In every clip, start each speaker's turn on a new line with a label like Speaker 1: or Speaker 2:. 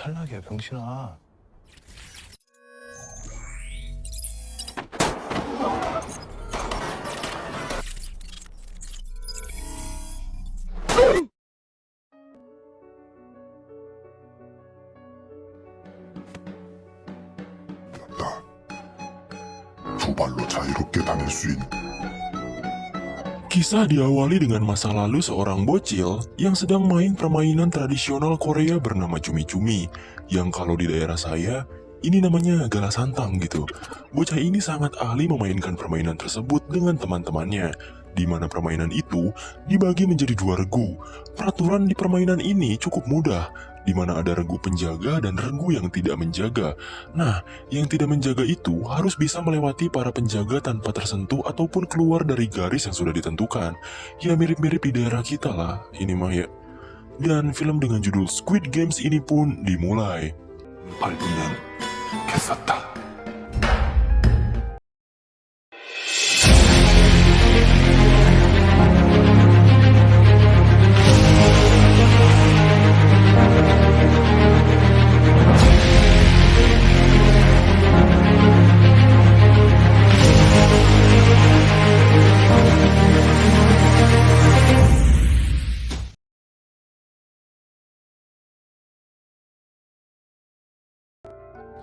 Speaker 1: 탈락이야, 병신아.
Speaker 2: 나 두 발로 자유롭게 다닐 수 있는.
Speaker 3: Kisah diawali dengan masa lalu seorang bocil yang sedang main permainan tradisional Korea bernama cumi-cumi, yang kalau di daerah saya, ini namanya gala santang gitu. Bocah ini sangat ahli memainkan permainan tersebut dengan teman-temannya, di mana permainan itu dibagi menjadi 2 regu. Peraturan di permainan ini cukup mudah, di mana ada regu penjaga dan regu yang tidak menjaga. Nah, yang tidak menjaga itu harus bisa melewati para penjaga tanpa tersentuh ataupun keluar dari garis yang sudah ditentukan. Ya mirip-mirip di daerah kita lah, ini mah ya. Dan film dengan judul Squid Games ini pun dimulai.
Speaker 2: 밟으면 개쌌다.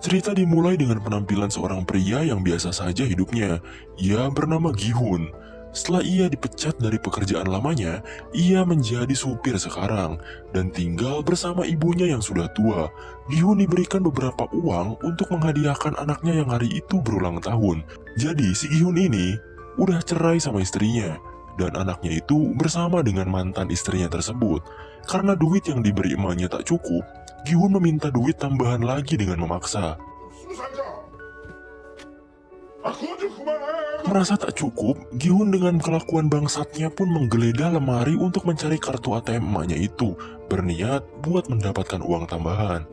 Speaker 3: Cerita dimulai dengan penampilan seorang pria yang biasa saja hidupnya. Ia bernama Gi-hun. Setelah ia dipecat dari pekerjaan lamanya, ia menjadi supir sekarang dan tinggal bersama ibunya yang sudah tua. Gi-hun diberikan beberapa uang untuk menghadiahkan anaknya yang hari itu berulang tahun. Jadi si Gi-hun ini udah cerai sama istrinya dan anaknya itu bersama dengan mantan istrinya tersebut. Karena duit yang diberi emaknya tak cukup, Gi-hun meminta duit tambahan lagi dengan memaksa.
Speaker 2: 수상자! 그건 좀 그만해!
Speaker 3: Merasa tak cukup, Gi-hun dengan kelakuan bangsatnya pun menggeledah lemari untuk mencari kartu ATM emaknya itu, berniat buat mendapatkan uang tambahan.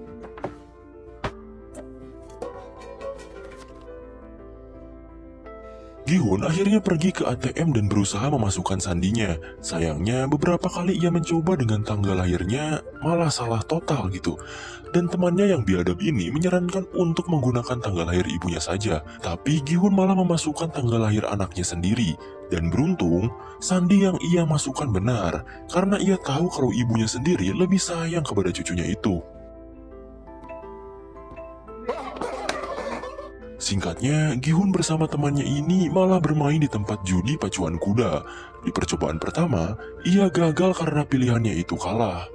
Speaker 3: Gi-hun akhirnya pergi ke ATM dan berusaha memasukkan sandinya. Sayangnya beberapa kali ia mencoba dengan tanggal lahirnya malah salah total gitu. Dan temannya yang biadab ini menyarankan untuk menggunakan tanggal lahir ibunya saja. Tapi Gi-hun malah memasukkan tanggal lahir anaknya sendiri. Dan beruntung, sandi yang ia masukkan benar, karena ia tahu kalau ibunya sendiri lebih sayang kepada cucunya itu. Singkatnya, Gi-hun bersama temannya ini malah bermain di tempat judi pacuan kuda. Di percobaan pertama, ia gagal karena pilihannya itu kalah.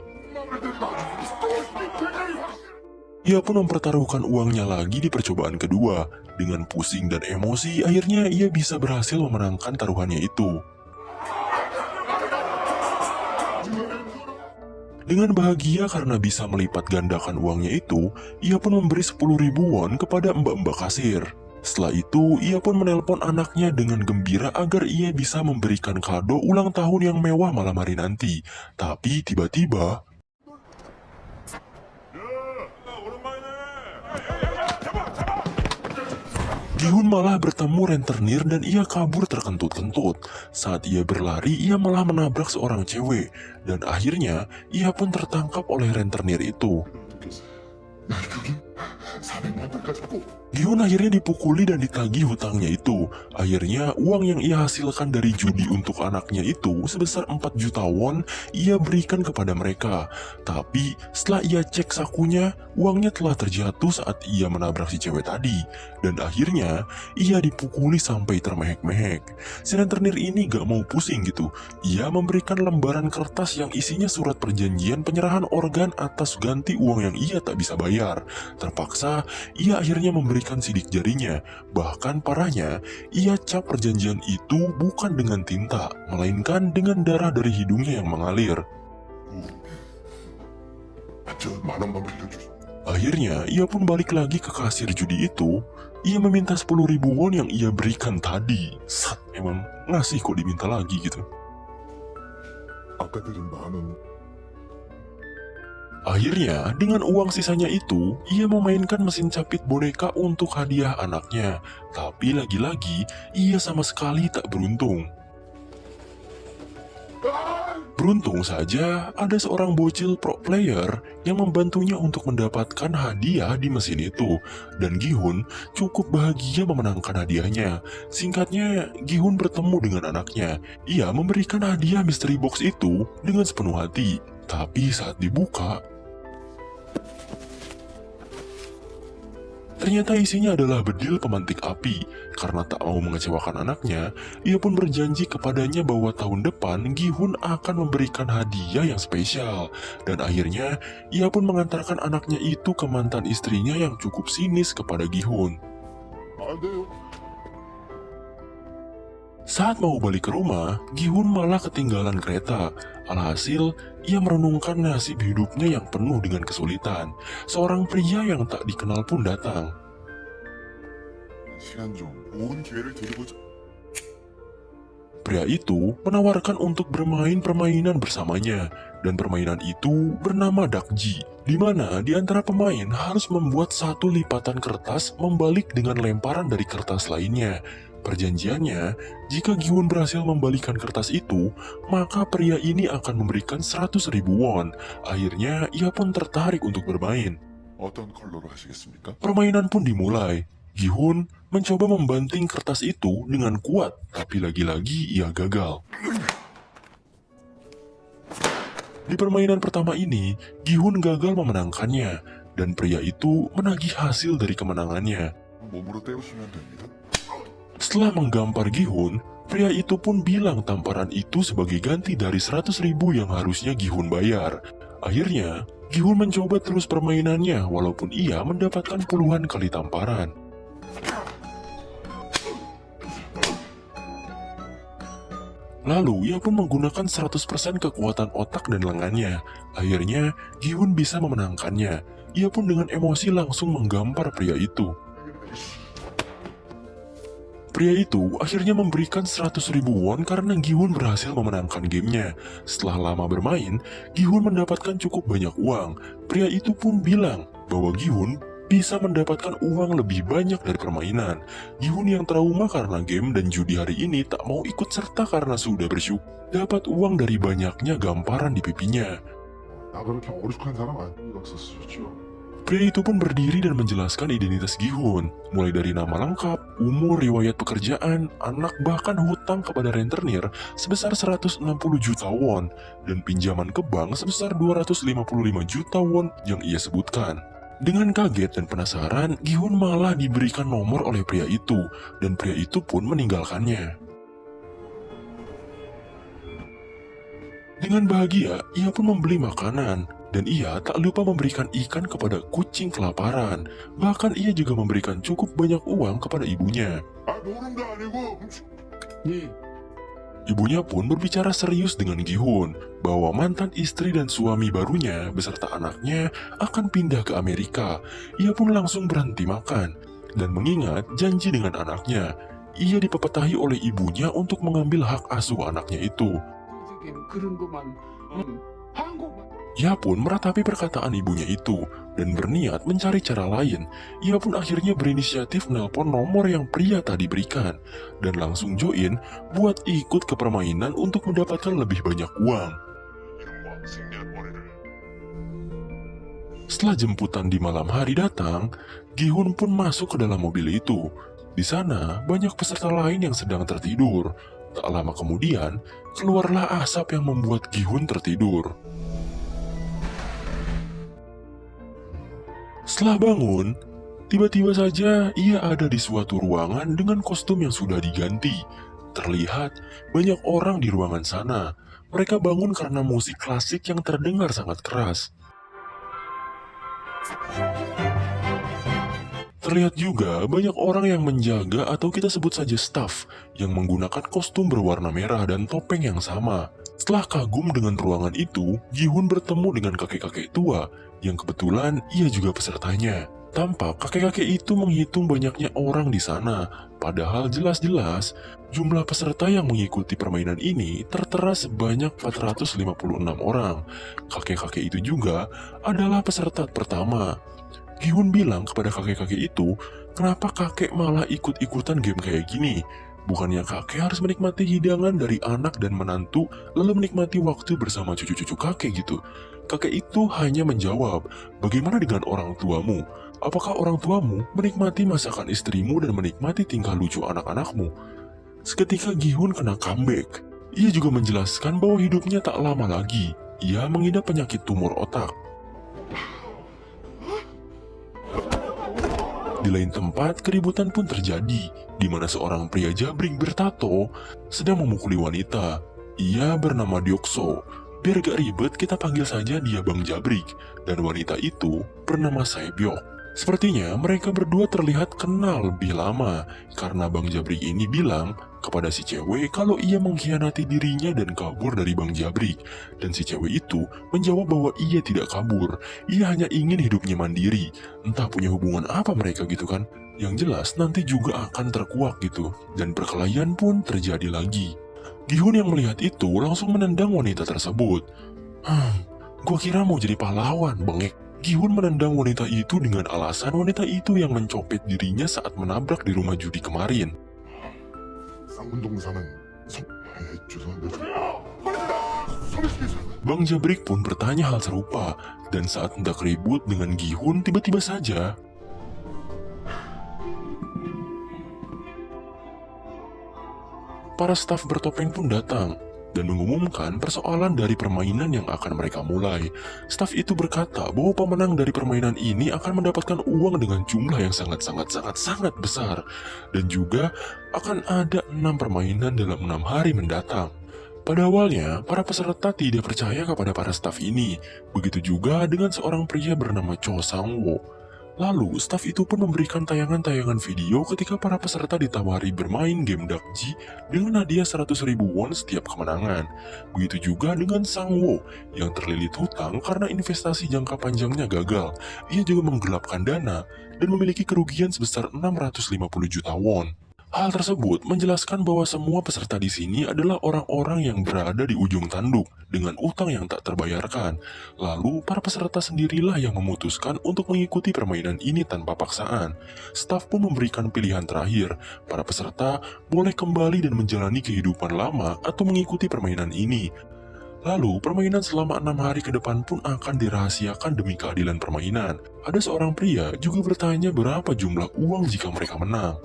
Speaker 3: Ia pun mempertaruhkan uangnya lagi di percobaan kedua. Dengan pusing dan emosi, akhirnya ia bisa berhasil memenangkan taruhannya itu. Dengan bahagia karena bisa melipat gandakan uangnya itu, ia pun memberi 10.000 won kepada mbak-mbak kasir. Setelah itu, ia pun menelpon anaknya dengan gembira agar ia bisa memberikan kado ulang tahun yang mewah malam hari nanti. Tapi tiba-tiba, Gi-hun malah bertemu rentenir dan ia kabur terkentut-kentut. Saat ia berlari, ia malah menabrak seorang cewek. Dan akhirnya, ia pun tertangkap oleh rentenir itu.
Speaker 2: 나 여기 400만 원까지 꼭.
Speaker 3: Gi-hun akhirnya dipukuli dan ditagih hutangnya itu. Akhirnya, uang yang ia hasilkan dari judi untuk anaknya itu sebesar 4 juta won ia berikan kepada mereka. Tapi, setelah ia cek sakunya, uangnya telah terjatuh saat ia menabrak si cewek tadi. Dan akhirnya, ia dipukuli sampai termehek-mehek. Si rentenir ini gak mau pusing gitu. Ia memberikan lembaran kertas yang isinya surat perjanjian penyerahan organ atas ganti uang yang ia tak bisa bayar. Terpaksa, ia akhirnya memberikan sidik jarinya. Bahkan parahnya, ia cap perjanjian itu bukan dengan tinta, melainkan dengan darah dari hidungnya yang mengalir.
Speaker 2: 저 만 원만 빌려주세요.
Speaker 3: Akhirnya, ia pun balik lagi ke kasir judi itu. Ia meminta 10.000 won yang ia berikan tadi. Sat, emang ngasih kok diminta lagi gitu.
Speaker 2: 아까 드린 만 원.
Speaker 3: Akhirnya, dengan uang sisanya itu, ia memainkan mesin capit boneka untuk hadiah anaknya. Tapi lagi-lagi, ia sama sekali tak beruntung. Beruntung saja ada seorang bocil pro player yang membantunya untuk mendapatkan hadiah di mesin itu, dan Gihun cukup bahagia memenangkan hadiahnya. Singkatnya, Gihun bertemu dengan anaknya. Ia memberikan hadiah mystery box itu dengan sepenuh hati, tapi saat dibuka, ternyata isinya adalah bedil pemantik api. Karena tak mau mengecewakan anaknya, ia pun berjanji kepadanya bahwa tahun depan Gihun akan memberikan hadiah yang spesial. Dan akhirnya, ia pun mengantarkan anaknya itu ke mantan istrinya yang cukup sinis kepada Gihun.
Speaker 2: 안 돼요.
Speaker 3: Saat mau balik ke rumah, Gihun malah ketinggalan kereta. Alhasil, ia merenungkan nasib hidupnya yang penuh dengan kesulitan. Seorang pria yang tak dikenal pun datang.
Speaker 2: 시간 좀 좋은 기회를 드리고자.
Speaker 3: Pria itu menawarkan untuk bermain permainan bersamanya, dan permainan itu bernama Dakji, di mana di antara pemain harus membuat satu lipatan kertas membalik dengan lemparan dari kertas lainnya. Perjanjiannya, jika Gihun berhasil membalikan kertas itu, maka pria ini akan memberikan 100.000 won. Akhirnya, ia pun tertarik untuk bermain.
Speaker 2: 어떤 컬러로 하시겠습니까?
Speaker 3: Permainan pun dimulai. Gihun mencoba membanting kertas itu dengan kuat, tapi lagi-lagi ia gagal. Di permainan pertama ini, Gihun gagal memenangkannya, dan pria itu menagih hasil dari kemenangannya.
Speaker 2: 몸으로 때우시면 됩니다.
Speaker 3: Setelah menggampar Gihun, pria itu pun bilang tamparan itu sebagai ganti dari 100.000 yang harusnya Gihun bayar. Akhirnya, Gihun mencoba terus permainannya walaupun ia mendapatkan puluhan kali tamparan. Lalu, ia pun menggunakan 100% kekuatan otak dan lengannya. Akhirnya, Gihun bisa memenangkannya. Ia pun dengan emosi langsung menggampar pria itu. Pria itu akhirnya memberikan 100.000 won karena Gihun berhasil memenangkan gamenya. Setelah lama bermain, Gihun mendapatkan cukup banyak uang. Pria itu pun bilang bahwa Gihun bisa mendapatkan uang lebih banyak dari permainan. Gihun yang trauma karena game dan judi hari ini tak mau ikut serta karena sudah bersyukur dapat uang dari banyaknya gamparan di pipinya.
Speaker 2: 나 그렇게 어리숙한 사람 아니라고 썼었죠.
Speaker 3: Pria itu pun berdiri dan menjelaskan identitas Gihun, mulai dari nama lengkap, umur, riwayat pekerjaan, anak, bahkan hutang kepada rentenir sebesar 160 juta won, dan pinjaman ke bank sebesar 255 juta won yang ia sebutkan. Dengan kaget dan penasaran, Gihun malah diberikan nomor oleh pria itu, dan pria itu pun meninggalkannya. Dengan bahagia, ia pun membeli makanan, dan ia tak lupa memberikan ikan kepada kucing kelaparan. Bahkan ia juga memberikan cukup banyak uang kepada ibunya.
Speaker 2: 아 노는 거 아니고.
Speaker 1: 네,
Speaker 3: Ibunya pun berbicara serius dengan Gihun bahwa mantan istri dan suami barunya beserta anaknya akan pindah ke Amerika. Ia pun langsung berhenti makan dan mengingat janji dengan anaknya. Ia dipepetahi oleh ibunya untuk mengambil hak asuh anaknya itu.
Speaker 1: 세계는 그런 것만 한국만
Speaker 3: Ia pun meratapi perkataan ibunya itu dan berniat mencari cara lain. Ia pun akhirnya berinisiatif nelpon nomor yang pria tadi berikan dan langsung join buat ikut ke permainan untuk mendapatkan lebih banyak uang.
Speaker 2: 이름과 생년 월일을.
Speaker 3: Setelah jemputan di malam hari datang, Gihun pun masuk ke dalam mobil itu. Di sana, banyak peserta lain yang sedang tertidur. Tak lama kemudian, keluarlah asap yang membuat Gihun tertidur. Setelah bangun, tiba-tiba saja ia ada di suatu ruangan dengan kostum yang sudah diganti. Terlihat banyak orang di ruangan sana. Mereka bangun karena musik klasik yang terdengar sangat keras. Terlihat juga banyak orang yang menjaga atau kita sebut saja staff yang menggunakan kostum berwarna merah dan topeng yang sama. Setelah kagum dengan ruangan itu, Gihun bertemu dengan kakek-kakek tua yang kebetulan ia juga pesertanya. Tampak kakek-kakek itu menghitung banyaknya orang di sana, padahal jelas-jelas jumlah peserta yang mengikuti permainan ini tertera sebanyak 456 orang. Kakek-kakek itu juga adalah peserta pertama. Gihun bilang kepada kakek-kakek itu, kenapa kakek malah ikut-ikutan game kayak gini? Bukannya kakek harus menikmati hidangan dari anak dan menantu, lalu menikmati waktu bersama cucu-cucu kakek gitu? Kakek itu hanya menjawab, bagaimana dengan orang tuamu? Apakah orang tuamu menikmati masakan istrimu dan menikmati tingkah lucu anak-anakmu? Seketika Gi-hun kena comeback. Ia juga menjelaskan bahwa hidupnya tak lama lagi. Ia mengidap penyakit tumor otak. Di lain tempat, keributan pun terjadi, di mana seorang pria jabrik bertato sedang memukuli wanita. Ia bernama Deokso. Biar gak ribet, kita panggil saja dia Bang Jabrik, dan wanita itu bernama Saebyok. Sepertinya mereka berdua terlihat kenal lebih lama, karena Bang Jabrik ini bilang kepada si cewek kalau ia mengkhianati dirinya dan kabur dari Bang Jabrik. Dan si cewek itu menjawab bahwa ia tidak kabur, ia hanya ingin hidupnya mandiri. Entah punya hubungan apa mereka gitu kan. Yang jelas nanti juga akan terkuak gitu, dan perkelahian pun terjadi lagi. Gi-hun yang melihat itu langsung menendang wanita tersebut. Gua kira mau jadi pahlawan, bengek. Gi-hun menendang wanita itu dengan alasan wanita itu yang mencopet dirinya saat menabrak di rumah judi kemarin.
Speaker 2: 쌍문동사는 죄송합니다.
Speaker 3: Bang Jabrik pun bertanya hal serupa, dan saat hendak ribut dengan Gi-hun, tiba-tiba saja para staf bertopeng pun datang dan mengumumkan persoalan dari permainan yang akan mereka mulai. Staf itu berkata bahwa pemenang dari permainan ini akan mendapatkan uang dengan jumlah yang sangat besar, dan juga akan ada 6 permainan dalam 6 hari mendatang. Pada awalnya, para peserta tidak percaya kepada para staf ini. Begitu juga dengan seorang pria bernama Cho Sang-wo. Lalu, staf itu pun memberikan tayangan-tayangan video ketika para peserta ditawari bermain game Dakji dengan hadiah 100.000 won setiap kemenangan. Begitu juga dengan Sang-wo yang terlilit hutang karena investasi jangka panjangnya gagal. Ia juga menggelapkan dana dan memiliki kerugian sebesar 650 juta won. Hal tersebut menjelaskan bahwa semua peserta di sini adalah orang-orang yang berada di ujung tanduk dengan utang yang tak terbayarkan. Lalu, para peserta sendirilah yang memutuskan untuk mengikuti permainan ini tanpa paksaan. Staf pun memberikan pilihan terakhir. Para peserta boleh kembali dan menjalani kehidupan lama atau mengikuti permainan ini. Lalu, permainan selama 6 hari ke depan pun akan dirahasiakan demi keadilan permainan. Ada seorang pria juga bertanya berapa jumlah uang jika mereka menang.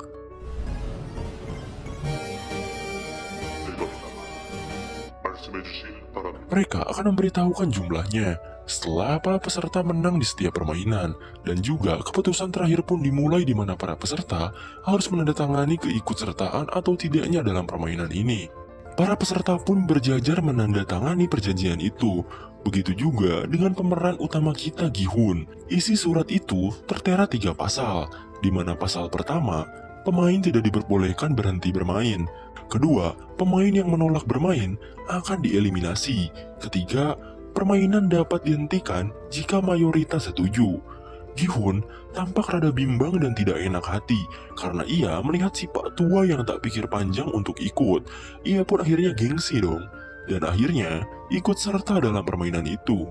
Speaker 3: Mereka akan memberitahukan jumlahnya setelah para peserta menang di setiap permainan, dan juga keputusan terakhir pun dimulai di mana para peserta harus menandatangani keikutsertaan atau tidaknya dalam permainan ini. Para peserta pun berjajar menandatangani perjanjian itu. Begitu juga dengan pemeran utama kita, Gi-hun. Isi surat itu tertera 3 pasal, di mana pasal pertama, pemain tidak diperbolehkan berhenti bermain. Kedua, pemain yang menolak bermain akan dieliminasi. Ketiga, permainan dapat dihentikan jika mayoritas setuju. Gi-hun tampak rada bimbang dan tidak enak hati karena ia melihat si pak tua yang tak pikir panjang untuk ikut. Ia pun akhirnya gengsi dong, dan akhirnya ikut serta dalam permainan itu.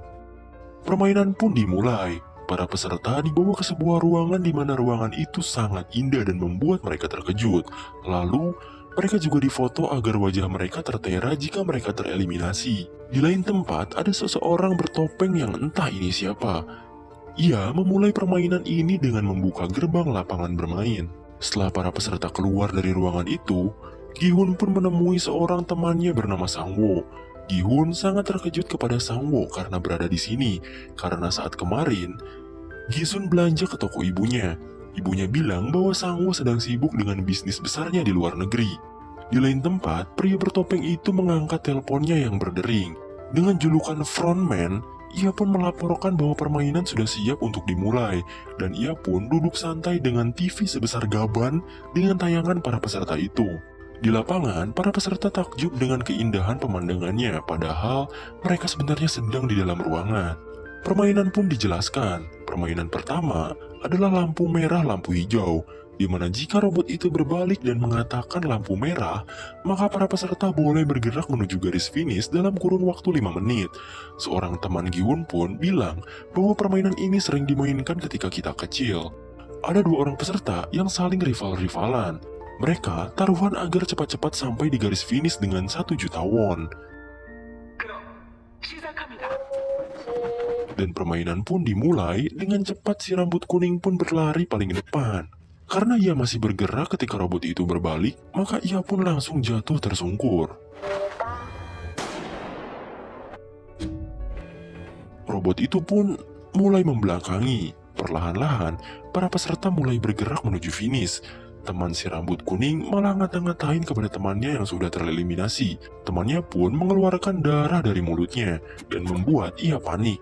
Speaker 3: Permainan pun dimulai. Para peserta dibawa ke sebuah ruangan di mana ruangan itu sangat indah dan membuat mereka terkejut. Lalu, mereka juga difoto agar wajah mereka tertera jika mereka tereliminasi. Di lain tempat, ada seseorang bertopeng yang entah ini siapa. Ia memulai permainan ini dengan membuka gerbang lapangan bermain. Setelah para peserta keluar dari ruangan itu, Gi-hun pun menemui seorang temannya bernama Sang-wo. Gi-hun sangat terkejut kepada Sang-wo karena berada di sini, karena saat kemarin, Gi-sun belanja ke toko ibunya. Ibunya bilang bahwa Sang-wo sedang sibuk dengan bisnis besarnya di luar negeri. Di lain tempat, pria bertopeng itu mengangkat teleponnya yang berdering. Dengan julukan frontman, ia pun melaporkan bahwa permainan sudah siap untuk dimulai, dan ia pun duduk santai dengan TV sebesar gaban dengan tayangan para peserta itu. Di lapangan, para peserta takjub dengan keindahan pemandangannya, padahal mereka sebenarnya sedang di dalam ruangan. Permainan pun dijelaskan. Permainan pertama adalah lampu merah, lampu hijau, di mana jika robot itu berbalik dan mengatakan lampu merah, maka para peserta boleh bergerak menuju garis finish dalam kurun waktu 5 menit. Seorang teman Gi-hun pun bilang bahwa permainan ini sering dimainkan ketika kita kecil. Ada 2 orang peserta yang saling rival-rivalan. Mereka taruhan agar cepat-cepat sampai di garis finish dengan 1 juta won. Dan permainan pun dimulai. Dengan cepat si rambut kuning pun berlari paling depan. Karena ia masih bergerak ketika robot itu berbalik, maka ia pun langsung jatuh tersungkur. Robot itu pun mulai membelakangi. Perlahan-lahan, para peserta mulai bergerak menuju finish. Teman si rambut kuning malah ngata-ngatain kepada temannya yang sudah tereliminasi. Temannya pun mengeluarkan darah dari mulutnya dan membuat ia panik.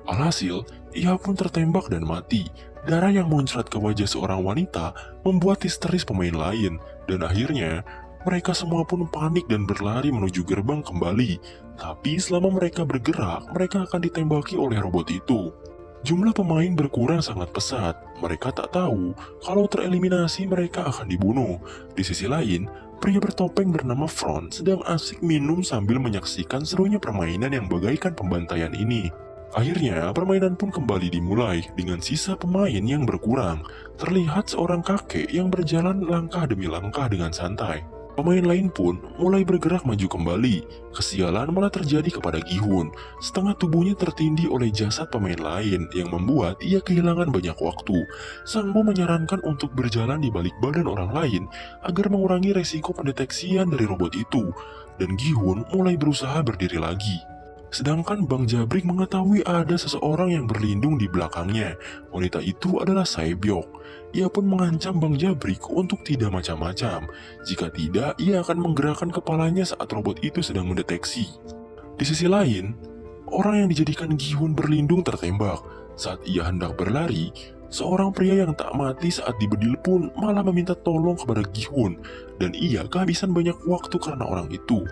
Speaker 3: Alhasil, ia pun tertembak dan mati. Darah yang muncrat ke wajah seorang wanita membuat histeris pemain lain, dan akhirnya mereka semua pun panik dan berlari menuju gerbang kembali. Tapi selama mereka bergerak, mereka akan ditembaki oleh robot itu. Jumlah pemain berkurang sangat pesat. Mereka tak tahu kalau tereliminasi mereka akan dibunuh. Di sisi lain, pria bertopeng bernama Front sedang asik minum sambil menyaksikan serunya permainan yang bagaikan pembantaian ini. Akhirnya, permainan pun kembali dimulai dengan sisa pemain yang berkurang. Terlihat seorang kakek yang berjalan langkah demi langkah dengan santai. Pemain lain pun mulai bergerak maju kembali. Kesialan malah terjadi kepada Gi-hun. Setengah tubuhnya tertindih oleh jasad pemain lain yang membuat ia kehilangan banyak waktu. Sangbo menyarankan untuk berjalan di balik badan orang lain agar mengurangi resiko pendeteksian dari robot itu. Dan Gi-hun mulai berusaha berdiri lagi. Sedangkan Bang Jabrik mengetahui ada seseorang yang berlindung di belakangnya. Wanita itu adalah Saebyok. Ia pun mengancam Bang Jabrik untuk tidak macam-macam. Jika tidak, ia akan menggerakkan kepalanya saat robot itu sedang mendeteksi. Di sisi lain, orang yang dijadikan Gi-hun berlindung tertembak. Saat ia hendak berlari, seorang pria yang tak mati saat dibedil pun malah meminta tolong kepada Gi-hun. Dan ia kehabisan banyak waktu karena orang itu.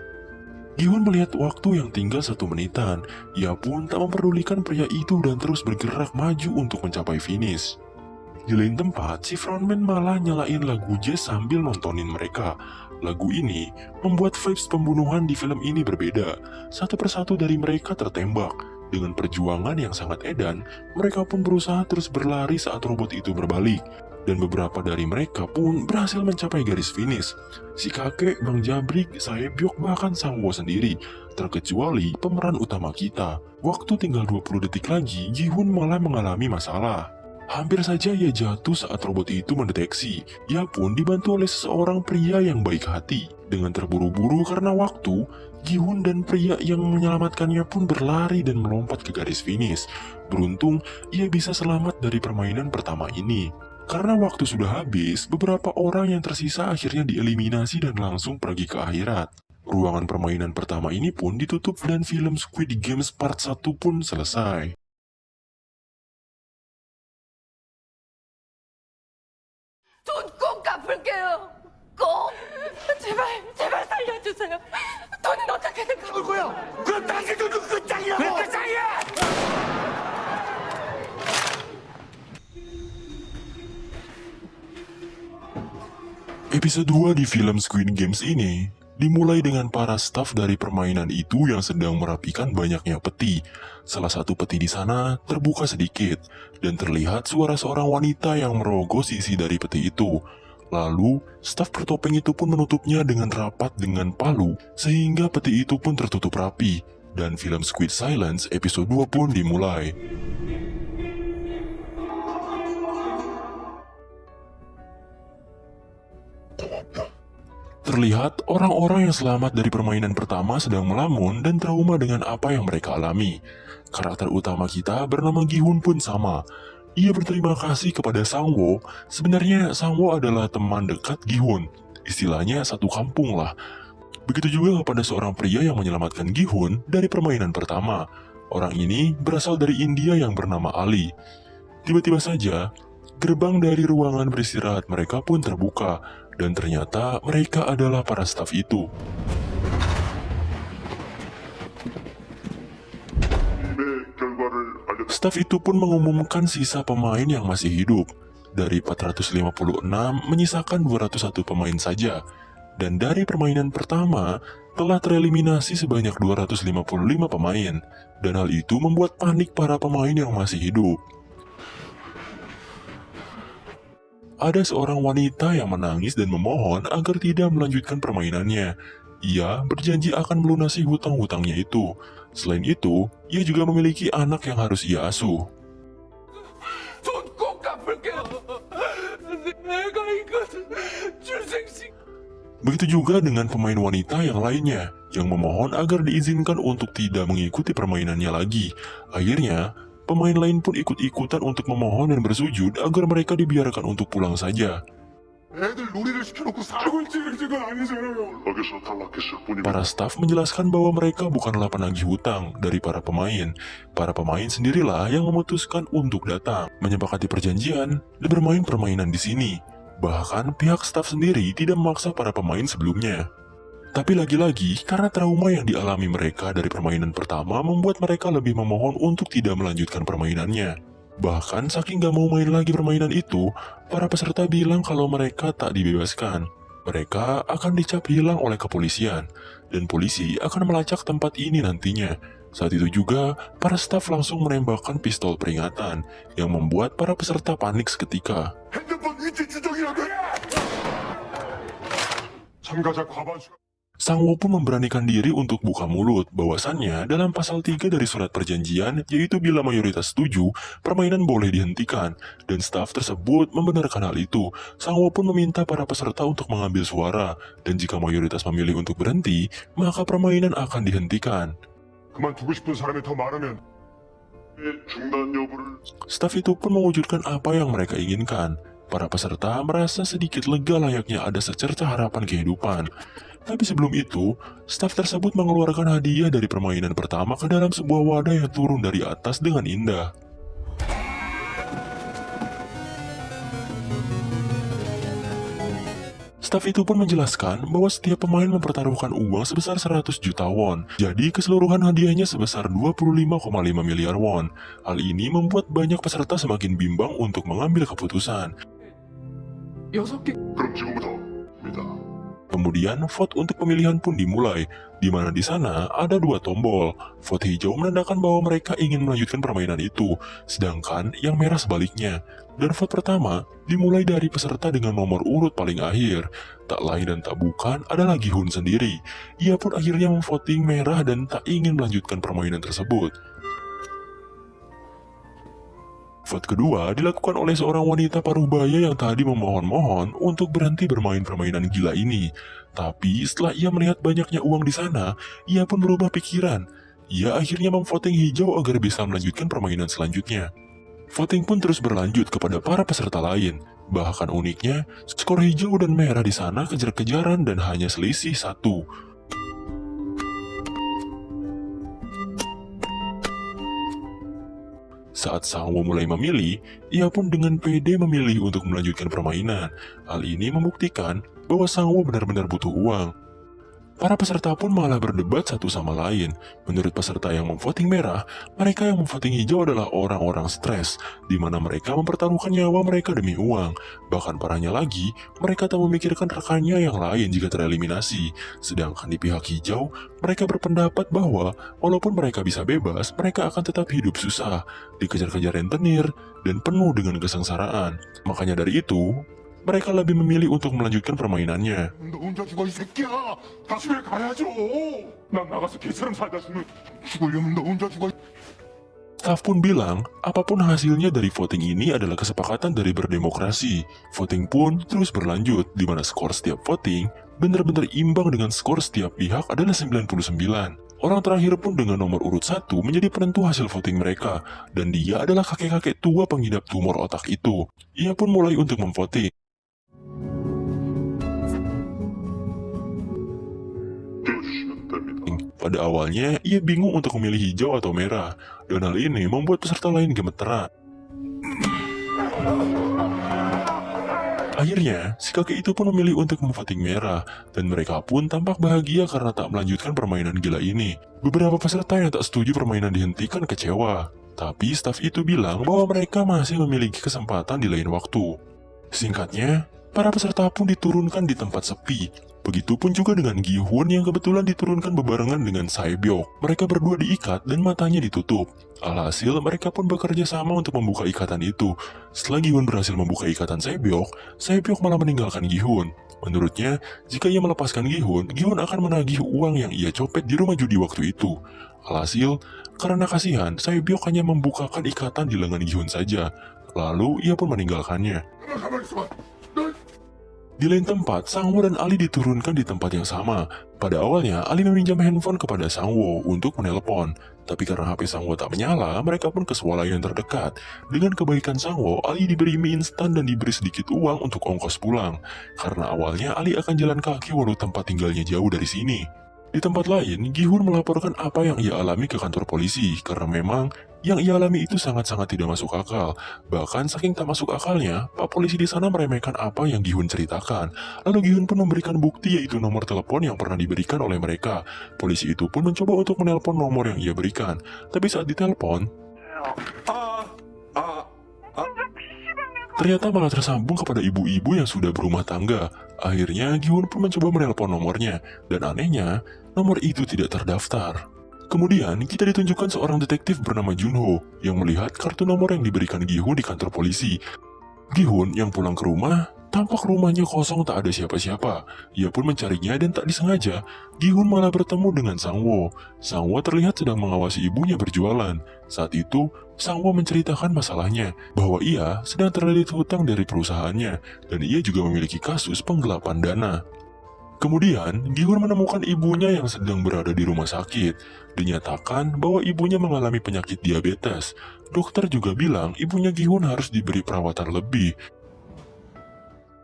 Speaker 3: Gi-hun melihat waktu yang tinggal 1 menitan. Ia pun tak memperdulikan pria itu dan terus bergerak maju untuk mencapai finish. Di lain tempat, si frontman malah nyalain lagu jazz sambil nontonin mereka. Lagu ini membuat vibes pembunuhan di film ini berbeda. Satu persatu dari mereka tertembak. Dengan perjuangan yang sangat edan, mereka pun berusaha terus berlari saat robot itu berbalik. Dan beberapa dari mereka pun berhasil mencapai garis finish. Si kakek, Bang Jabrik, Saebyok, bahkan Sangwo sendiri, terkecuali pemeran utama kita. Waktu tinggal 20 detik lagi, Gi-hun malah mengalami masalah. Hampir saja ia jatuh saat robot itu mendeteksi. Ia pun dibantu oleh seseorang pria yang baik hati. Dengan terburu-buru karena waktu, Gi-hun dan pria yang menyelamatkannya pun berlari dan melompat ke garis finish. Beruntung, ia bisa selamat dari permainan pertama ini. Karena waktu sudah habis, beberapa orang yang tersisa akhirnya dieliminasi dan langsung pergi ke akhirat. Ruangan permainan pertama ini pun ditutup dan film Squid Games Part 1 pun selesai.
Speaker 4: 돈 꼭 갚을게요. 꼭. 제발, 제발 살려주세요. 돈은 어떻게든 갚을 거야.
Speaker 5: 그럼 당신 돈도 끝장이라고! 왜 끝장이야!
Speaker 3: Episode 2 di film Squid Games ini dimulai dengan para staf dari permainan itu yang sedang merapikan banyaknya peti. Salah satu peti di sana terbuka sedikit dan terlihat suara seorang wanita yang merogoh isi dari peti itu. Lalu, staf bertopeng itu pun menutupnya dengan rapat dengan palu sehingga peti itu pun tertutup rapi. Dan film Squid Silence episode 2 pun dimulai. Terlihat orang-orang yang selamat dari permainan pertama sedang melamun dan trauma dengan apa yang mereka alami. Karakter utama kita bernama Gi-hun pun sama. Ia berterima kasih kepada Sangwo. Sebenarnya Sangwo adalah teman dekat Gi-hun. Istilahnya satu kampung lah. Begitu juga kepada seorang pria yang menyelamatkan Gi-hun dari permainan pertama. Orang ini berasal dari India yang bernama Ali. Tiba-tiba saja, gerbang dari ruangan beristirahat mereka pun terbuka. Dan ternyata mereka adalah para staf itu. Staf itu pun mengumumkan sisa pemain yang masih hidup. Dari 456 menyisakan 201 pemain saja. Dan dari permainan pertama telah tereliminasi sebanyak 255 pemain. Dan hal itu membuat panik para pemain yang masih hidup. ada seorang wanita yang menangis dan memohon agar tidak melanjutkan permainannya. Ia berjanji akan melunasi hutang-hutangnya itu. Selain itu, ia juga memiliki anak yang harus ia asuh.
Speaker 1: 돈 꼭 갚을게요. 내가 이것을 출생시
Speaker 3: Begitu juga dengan pemain wanita yang lainnya, yang memohon agar diizinkan untuk tidak mengikuti permainannya lagi. Akhirnya, pemain lain pun ikut-ikutan untuk memohon dan bersujud agar mereka dibiarkan untuk pulang saja.
Speaker 2: 애들 놀이를 시켜놓고 살고 있지 건 아니잖아요. 연락에서 탈락했을 뿐입니다.
Speaker 3: Para staf menjelaskan bahwa mereka bukanlah penagih hutang dari para pemain. Para pemain sendirilah yang memutuskan untuk datang, menyepakati perjanjian, dan bermain permainan di sini. Bahkan pihak staf sendiri tidak memaksa para pemain sebelumnya. Tapi lagi-lagi, karena trauma yang dialami mereka dari permainan pertama membuat mereka lebih memohon untuk tidak melanjutkan permainannya. Bahkan saking gak mau main lagi permainan itu, para peserta bilang kalau mereka tak dibebaskan. Mereka akan dicap hilang oleh kepolisian, dan polisi akan melacak tempat ini nantinya. Saat itu juga, para staf langsung menembakkan pistol peringatan, yang membuat para peserta panik seketika.
Speaker 2: 핸드폰 위치 추적이라고 해! 참가자 과반수.
Speaker 3: Sang Wo pun memberanikan diri untuk buka mulut, bahwasannya dalam pasal 3 dari surat perjanjian, yaitu bila mayoritas setuju, permainan boleh dihentikan, dan staf tersebut membenarkan hal itu. Sang Wo pun meminta para peserta untuk mengambil suara, dan jika mayoritas memilih untuk berhenti, maka permainan akan dihentikan.
Speaker 2: 그만두고 싶은 사람이 더 많으면 중단 여부를.
Speaker 3: Staf itu pun mewujudkan apa yang mereka inginkan. Para peserta merasa sedikit lega layaknya ada secerca harapan kehidupan. Tapi sebelum itu, staf tersebut mengeluarkan hadiah dari permainan pertama ke dalam sebuah wadah yang turun dari atas dengan indah. Staf itu pun menjelaskan bahwa setiap pemain mempertaruhkan uang sebesar 100 juta won, jadi keseluruhan hadiahnya sebesar 25,5 miliar won. Hal ini membuat banyak peserta semakin bimbang untuk mengambil keputusan.
Speaker 1: 6개
Speaker 2: 그럼 지금부터 입니다.
Speaker 3: Kemudian vote untuk pemilihan pun dimulai, di mana di sana ada 2 tombol. Vote hijau menandakan bahwa mereka ingin melanjutkan permainan itu, sedangkan yang merah sebaliknya. Dan vote pertama dimulai dari peserta dengan nomor urut paling akhir. Tak lain dan tak bukan adalah Gi-hun sendiri. Ia pun akhirnya memvoting merah dan tak ingin melanjutkan permainan tersebut. Vote kedua dilakukan oleh seorang wanita parubaya yang tadi memohon-mohon untuk berhenti bermain permainan gila ini. Tapi setelah ia melihat banyaknya uang di sana, ia pun berubah pikiran. Ia akhirnya memvoting hijau agar bisa melanjutkan permainan selanjutnya. Voting pun terus berlanjut kepada para peserta lain. Bahkan uniknya, skor hijau dan merah di sana kejar-kejaran dan hanya selisih 1. Saat Sang Wo mulai memilih, ia pun dengan pede memilih untuk melanjutkan permainan. Hal ini membuktikan bahwa Sang Wo benar-benar butuh uang. Para peserta pun malah berdebat satu sama lain. Menurut peserta yang memvoting merah, mereka yang memvoting hijau adalah orang-orang stres, di mana mereka mempertaruhkan nyawa mereka demi uang. Bahkan parahnya lagi, mereka tak memikirkan rekannya yang lain jika tereliminasi. Sedangkan di pihak hijau, mereka berpendapat bahwa walaupun mereka bisa bebas, mereka akan tetap hidup susah, dikejar-kejar rentenir, dan penuh dengan kesengsaraan. Makanya dari itu, mereka lebih memilih untuk melanjutkan permainannya.
Speaker 2: 너 혼자 죽어 이 새끼야. 다시 왜 가야죠. 난 나가서 개처럼 살다 죽으려면 너 혼자 죽어.
Speaker 3: Staf pun bilang, apapun hasilnya dari voting ini adalah kesepakatan dari berdemokrasi. Voting pun terus berlanjut, di mana skor setiap voting benar-benar imbang dengan skor setiap pihak adalah 99. Orang terakhir pun dengan nomor urut 1 menjadi penentu hasil voting mereka, dan dia adalah kakek-kakek tua pengidap tumor otak itu. Ia pun mulai untuk memvoting. Pada awalnya, ia bingung untuk memilih hijau atau merah, dan hal ini membuat peserta lain gemeteran. Akhirnya, si kakek itu pun memilih untuk memvoting merah, dan mereka pun tampak bahagia karena tak melanjutkan permainan gila ini. Beberapa peserta yang tak setuju permainan dihentikan kecewa, tapi staf itu bilang bahwa mereka masih memiliki kesempatan di lain waktu. Singkatnya, Para peserta pun diturunkan di tempat sepi. Begitupun juga dengan Gi-hun yang kebetulan diturunkan bebarengan dengan Sae-byok. Mereka berdua diikat dan matanya ditutup. Alhasil, mereka pun bekerja sama untuk membuka ikatan itu. Setelah Gi-hun berhasil membuka ikatan Sae-byok malah meninggalkan Gi-hun. Menurutnya, jika ia melepaskan Gi-hun akan menagih uang yang ia copet di rumah judi waktu itu. Alhasil, karena kasihan, Sae-byok hanya membukakan ikatan di lengan Gi-hun saja. Lalu, ia pun meninggalkannya.
Speaker 2: 가만히 있어봐. 너
Speaker 3: Di lain tempat, Sangwo dan Ali diturunkan di tempat yang sama. Pada awalnya, Ali meminjam handphone kepada Sangwo untuk menelpon. Tapi karena HP Sangwo tak menyala, mereka pun ke swalayan terdekat. Dengan kebaikan Sangwo, Ali diberi mie instan dan diberi sedikit uang untuk ongkos pulang. Karena awalnya Ali akan jalan kaki walau tempat tinggalnya jauh dari sini. Di tempat lain, Gi-hun melaporkan apa yang ia alami ke kantor polisi karena memang yang ia alami itu sangat-sangat tidak masuk akal. Bahkan saking tak masuk akalnya, Pak polisi di sana meremehkan apa yang Gi-hun ceritakan. Lalu Gi-hun pun memberikan bukti yaitu nomor telepon yang pernah diberikan oleh mereka. Polisi itu pun mencoba untuk menelpon nomor yang ia berikan. Tapi saat ditelepon, ternyata malah tersambung kepada ibu-ibu yang sudah berumah tangga. Akhirnya Gi-hun pun mencoba menelpon nomornya, dan anehnya, nomor itu tidak terdaftar. Kemudian, kita ditunjukkan seorang detektif bernama Junho yang melihat kartu nomor yang diberikan Gi-hun di kantor polisi. Gi-hun yang pulang ke rumah, tampak rumahnya kosong tak ada siapa-siapa. Ia pun mencarinya dan tak disengaja, Gi-hun malah bertemu dengan Sangwo. Sangwo terlihat sedang mengawasi ibunya berjualan. Saat itu, Sangwo menceritakan masalahnya, bahwa ia sedang terlilit hutang dari perusahaannya, dan ia juga memiliki kasus penggelapan dana. Kemudian, Gi-hun menemukan ibunya yang sedang berada di rumah sakit. Dinyatakan bahwa ibunya mengalami penyakit diabetes. Dokter juga bilang ibunya Gi-hun harus diberi perawatan lebih.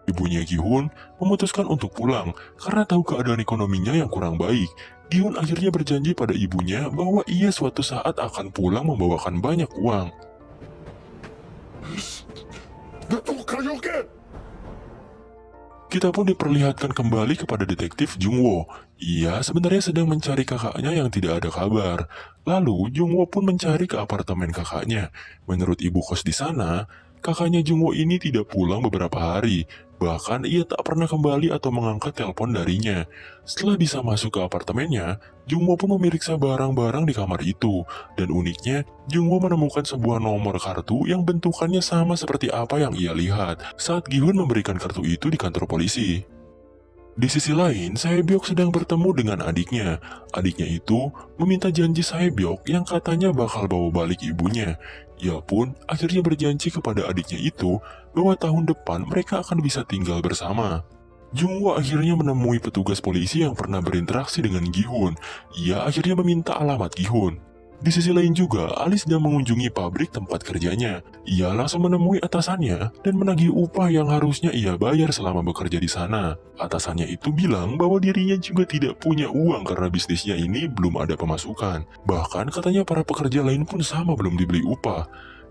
Speaker 3: Ibunya Gi-hun memutuskan untuk pulang karena tahu keadaan ekonominya yang kurang baik. Gi-hun akhirnya berjanji pada ibunya bahwa ia suatu saat akan pulang membawakan banyak uang.
Speaker 2: 내또 가져올게.
Speaker 3: Kita pun diperlihatkan kembali kepada detektif Jungwo. Ia sebenarnya sedang mencari kakaknya yang tidak ada kabar. Lalu Jungwo pun mencari ke apartemen kakaknya. Menurut ibu kos di sana, kakaknya Jungwo ini tidak pulang beberapa hari. Bahkan ia tak pernah kembali atau mengangkat telepon darinya. Setelah bisa masuk ke apartemennya, Jungwo pun memeriksa barang-barang di kamar itu. Dan uniknya, Jungwo menemukan sebuah nomor kartu yang bentukannya sama seperti apa yang ia lihat saat Gi-hun memberikan kartu itu di kantor polisi. Di sisi lain, Sae-byok sedang bertemu dengan adiknya. Adiknya itu meminta janji Sae-byok yang katanya bakal bawa balik ibunya. Ia pun akhirnya berjanji kepada adiknya itu bahwa tahun depan mereka akan bisa tinggal bersama. Jungwo akhirnya menemui petugas polisi yang pernah berinteraksi dengan Gi-hun. Ia akhirnya meminta alamat Gi-hun. Di sisi lain juga, Ali sedang mengunjungi pabrik tempat kerjanya. Ia langsung menemui atasannya dan menagih upah yang harusnya ia bayar selama bekerja di sana. Atasannya itu bilang bahwa dirinya juga tidak punya uang karena bisnisnya ini belum ada pemasukan. Bahkan katanya para pekerja lain pun sama belum dibeli upah.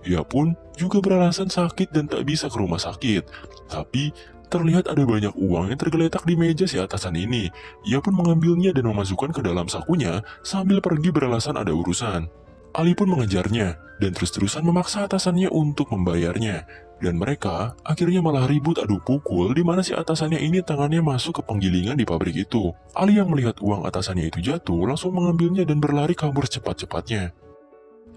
Speaker 3: Ia pun juga beralasan sakit dan tak bisa ke rumah sakit. Tapi terlihat ada banyak uang yang tergeletak di meja si atasan ini. Ia pun mengambilnya dan memasukkan ke dalam sakunya sambil pergi beralasan ada urusan. Ali pun mengejarnya dan terus-terusan memaksa atasannya untuk membayarnya. Dan mereka akhirnya malah ribut adu pukul di mana si atasannya ini tangannya masuk ke penggilingan di pabrik itu. Ali yang melihat uang atasannya itu jatuh langsung mengambilnya dan berlari kabur cepat-cepatnya.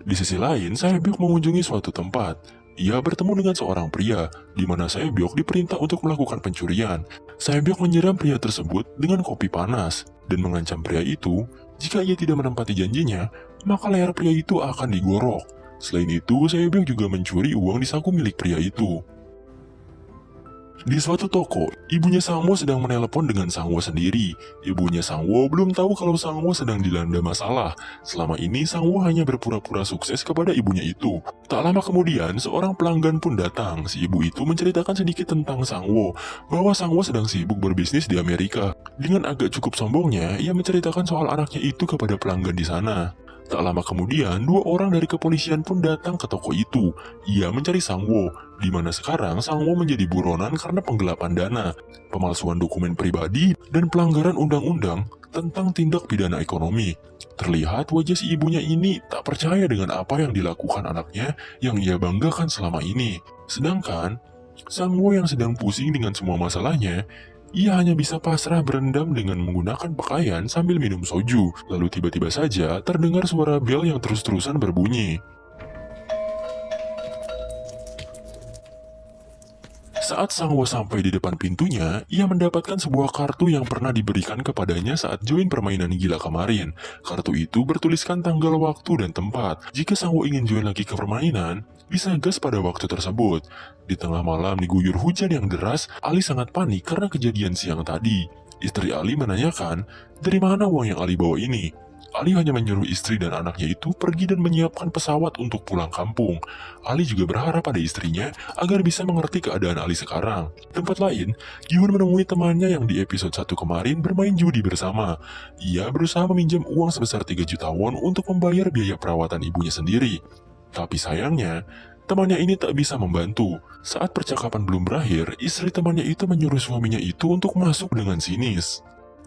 Speaker 3: Di sisi lain, Sae-byok mengunjungi suatu tempat. Ia bertemu dengan seorang pria, di mana Sae-byok diperintah untuk melakukan pencurian. Sae-byok menyiram pria tersebut dengan kopi panas, dan mengancam pria itu, jika ia tidak menempati janjinya, maka leher pria itu akan digorok. Selain itu, Sae-byok juga mencuri uang di saku milik pria itu. Di suatu toko, ibunya Sangwo sedang menelepon dengan Sangwo sendiri. Ibunya Sangwo belum tahu kalau Sangwo sedang dilanda masalah. Selama ini Sangwo hanya berpura-pura sukses kepada ibunya itu. Tak lama kemudian, seorang pelanggan pun datang. Si ibu itu menceritakan sedikit tentang Sangwo, bahwa Sangwo sedang sibuk berbisnis di Amerika. Dengan agak cukup sombongnya, ia menceritakan soal anaknya itu kepada pelanggan di sana. Tak lama kemudian, dua orang dari kepolisian pun datang ke toko itu. Ia mencari Sangwo, di mana sekarang Sangwo menjadi buronan karena penggelapan dana, pemalsuan dokumen pribadi, dan pelanggaran undang-undang tentang tindak pidana ekonomi. Terlihat wajah si ibunya ini tak percaya dengan apa yang dilakukan anaknya yang ia banggakan selama ini. Sedangkan, Sangwo yang sedang pusing dengan semua masalahnya, ia hanya bisa pasrah berendam dengan menggunakan pakaian sambil minum soju. Lalu tiba-tiba saja terdengar suara bel yang terus-terusan berbunyi. Saat Sangwo sampai di depan pintunya, ia mendapatkan sebuah kartu yang pernah diberikan kepadanya saat join permainan gila kemarin. Kartu itu bertuliskan tanggal, waktu, dan tempat. Jika Sangwo ingin join lagi ke permainan, bisa gas pada waktu tersebut. Di tengah malam diguyur hujan yang deras, Ali sangat panik karena kejadian siang tadi. Istri Ali menanyakan, dari mana uang yang Ali bawa ini? Ali hanya menyuruh istri dan anaknya itu pergi dan menyiapkan pesawat untuk pulang kampung. Ali juga berharap pada istrinya agar bisa mengerti keadaan Ali sekarang. Tempat lain, Gi-hun menemui temannya yang di episode 1 kemarin bermain judi bersama. Ia berusaha meminjam uang sebesar 3 juta won untuk membayar biaya perawatan ibunya sendiri. Tapi sayangnya, temannya ini tak bisa membantu. Saat percakapan belum berakhir, istri temannya itu menyuruh suaminya itu untuk masuk dengan sinis.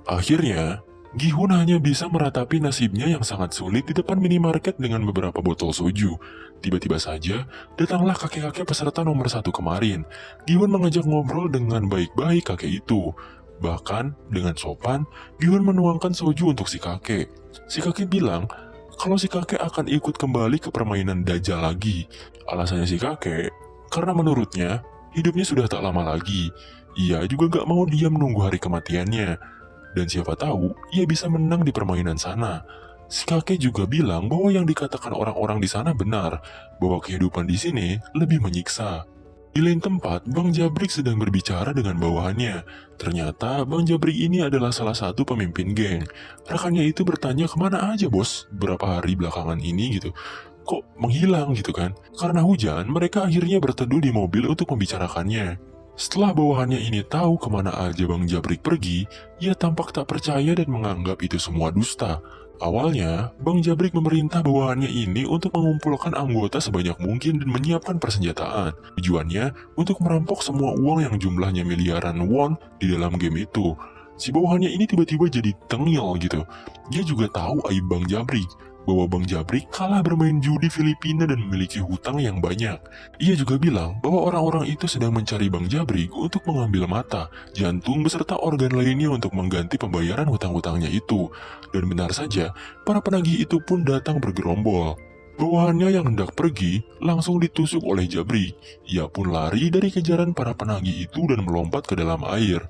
Speaker 3: Akhirnya, Gi-hun hanya bisa meratapi nasibnya yang sangat sulit di depan minimarket dengan beberapa botol soju. Tiba-tiba saja, datanglah kakek-kakek peserta nomor 1 kemarin. Gi-hun mengajak ngobrol dengan baik-baik kakek itu. Bahkan, dengan sopan, Gi-hun menuangkan soju untuk si kakek. Si kakek bilang, kalau si kakek akan ikut kembali ke permainan Dajjal lagi. Alasannya si kakek, karena menurutnya, hidupnya sudah tak lama lagi. Ia juga gak mau diam menunggu hari kematiannya. Dan siapa tahu, ia bisa menang di permainan sana. Si kakek juga bilang bahwa yang dikatakan orang-orang di sana benar, bahwa kehidupan di sini lebih menyiksa. Di lain tempat, Bang Jabrik sedang berbicara dengan bawahannya. Ternyata Bang Jabrik ini adalah salah satu pemimpin geng. Rekannya itu bertanya, kemana aja bos berapa hari belakangan ini gitu. Kok menghilang gitu kan? Karena hujan, mereka akhirnya berteduh di mobil untuk membicarakannya. Setelah bawahannya ini tahu kemana aja Bang Jabrik pergi, ia tampak tak percaya dan menganggap itu semua dusta. Awalnya, Bang Jabrik memerintah bawahannya ini untuk mengumpulkan anggota sebanyak mungkin dan menyiapkan persenjataan. Tujuannya untuk merampok semua uang yang jumlahnya miliaran won di dalam game itu. Si bawahannya ini tiba-tiba jadi tengil gitu. Dia juga tahu aib Bang Jabrik, bahwa Bang Jabrik kalah bermain judi Filipina dan memiliki hutang yang banyak. Ia juga bilang bahwa orang-orang itu sedang mencari Bang Jabrik untuk mengambil mata, jantung beserta organ lainnya untuk mengganti pembayaran hutang-hutangnya itu. Dan benar saja, para penagih itu pun datang bergerombol. Bawahannya yang hendak pergi langsung ditusuk oleh Jabrik. Ia pun lari dari kejaran para penagih itu dan melompat ke dalam air.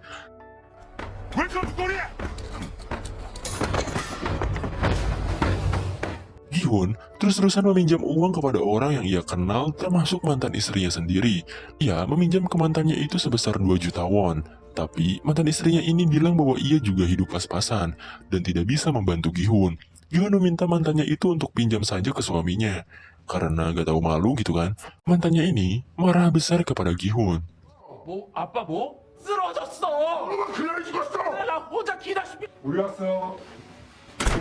Speaker 2: Welcome to Korea!
Speaker 3: Gi-hun terus-terusan meminjam uang kepada orang yang ia kenal termasuk mantan istrinya sendiri. Ia meminjam ke mantannya itu sebesar 2 juta won. Tapi mantan istrinya ini bilang bahwa ia juga hidup pas-pasan dan tidak bisa membantu Gi-hun. Gi-hun meminta mantannya itu untuk pinjam saja ke suaminya. Karena gak tahu malu gitu kan, mantannya ini marah besar kepada Gi-hun.
Speaker 1: 뭐 아빠 뭐? 쓰러졌어.
Speaker 2: 그날 죽었어!
Speaker 1: 나 혼자 기다시피.
Speaker 2: 우리 왔어.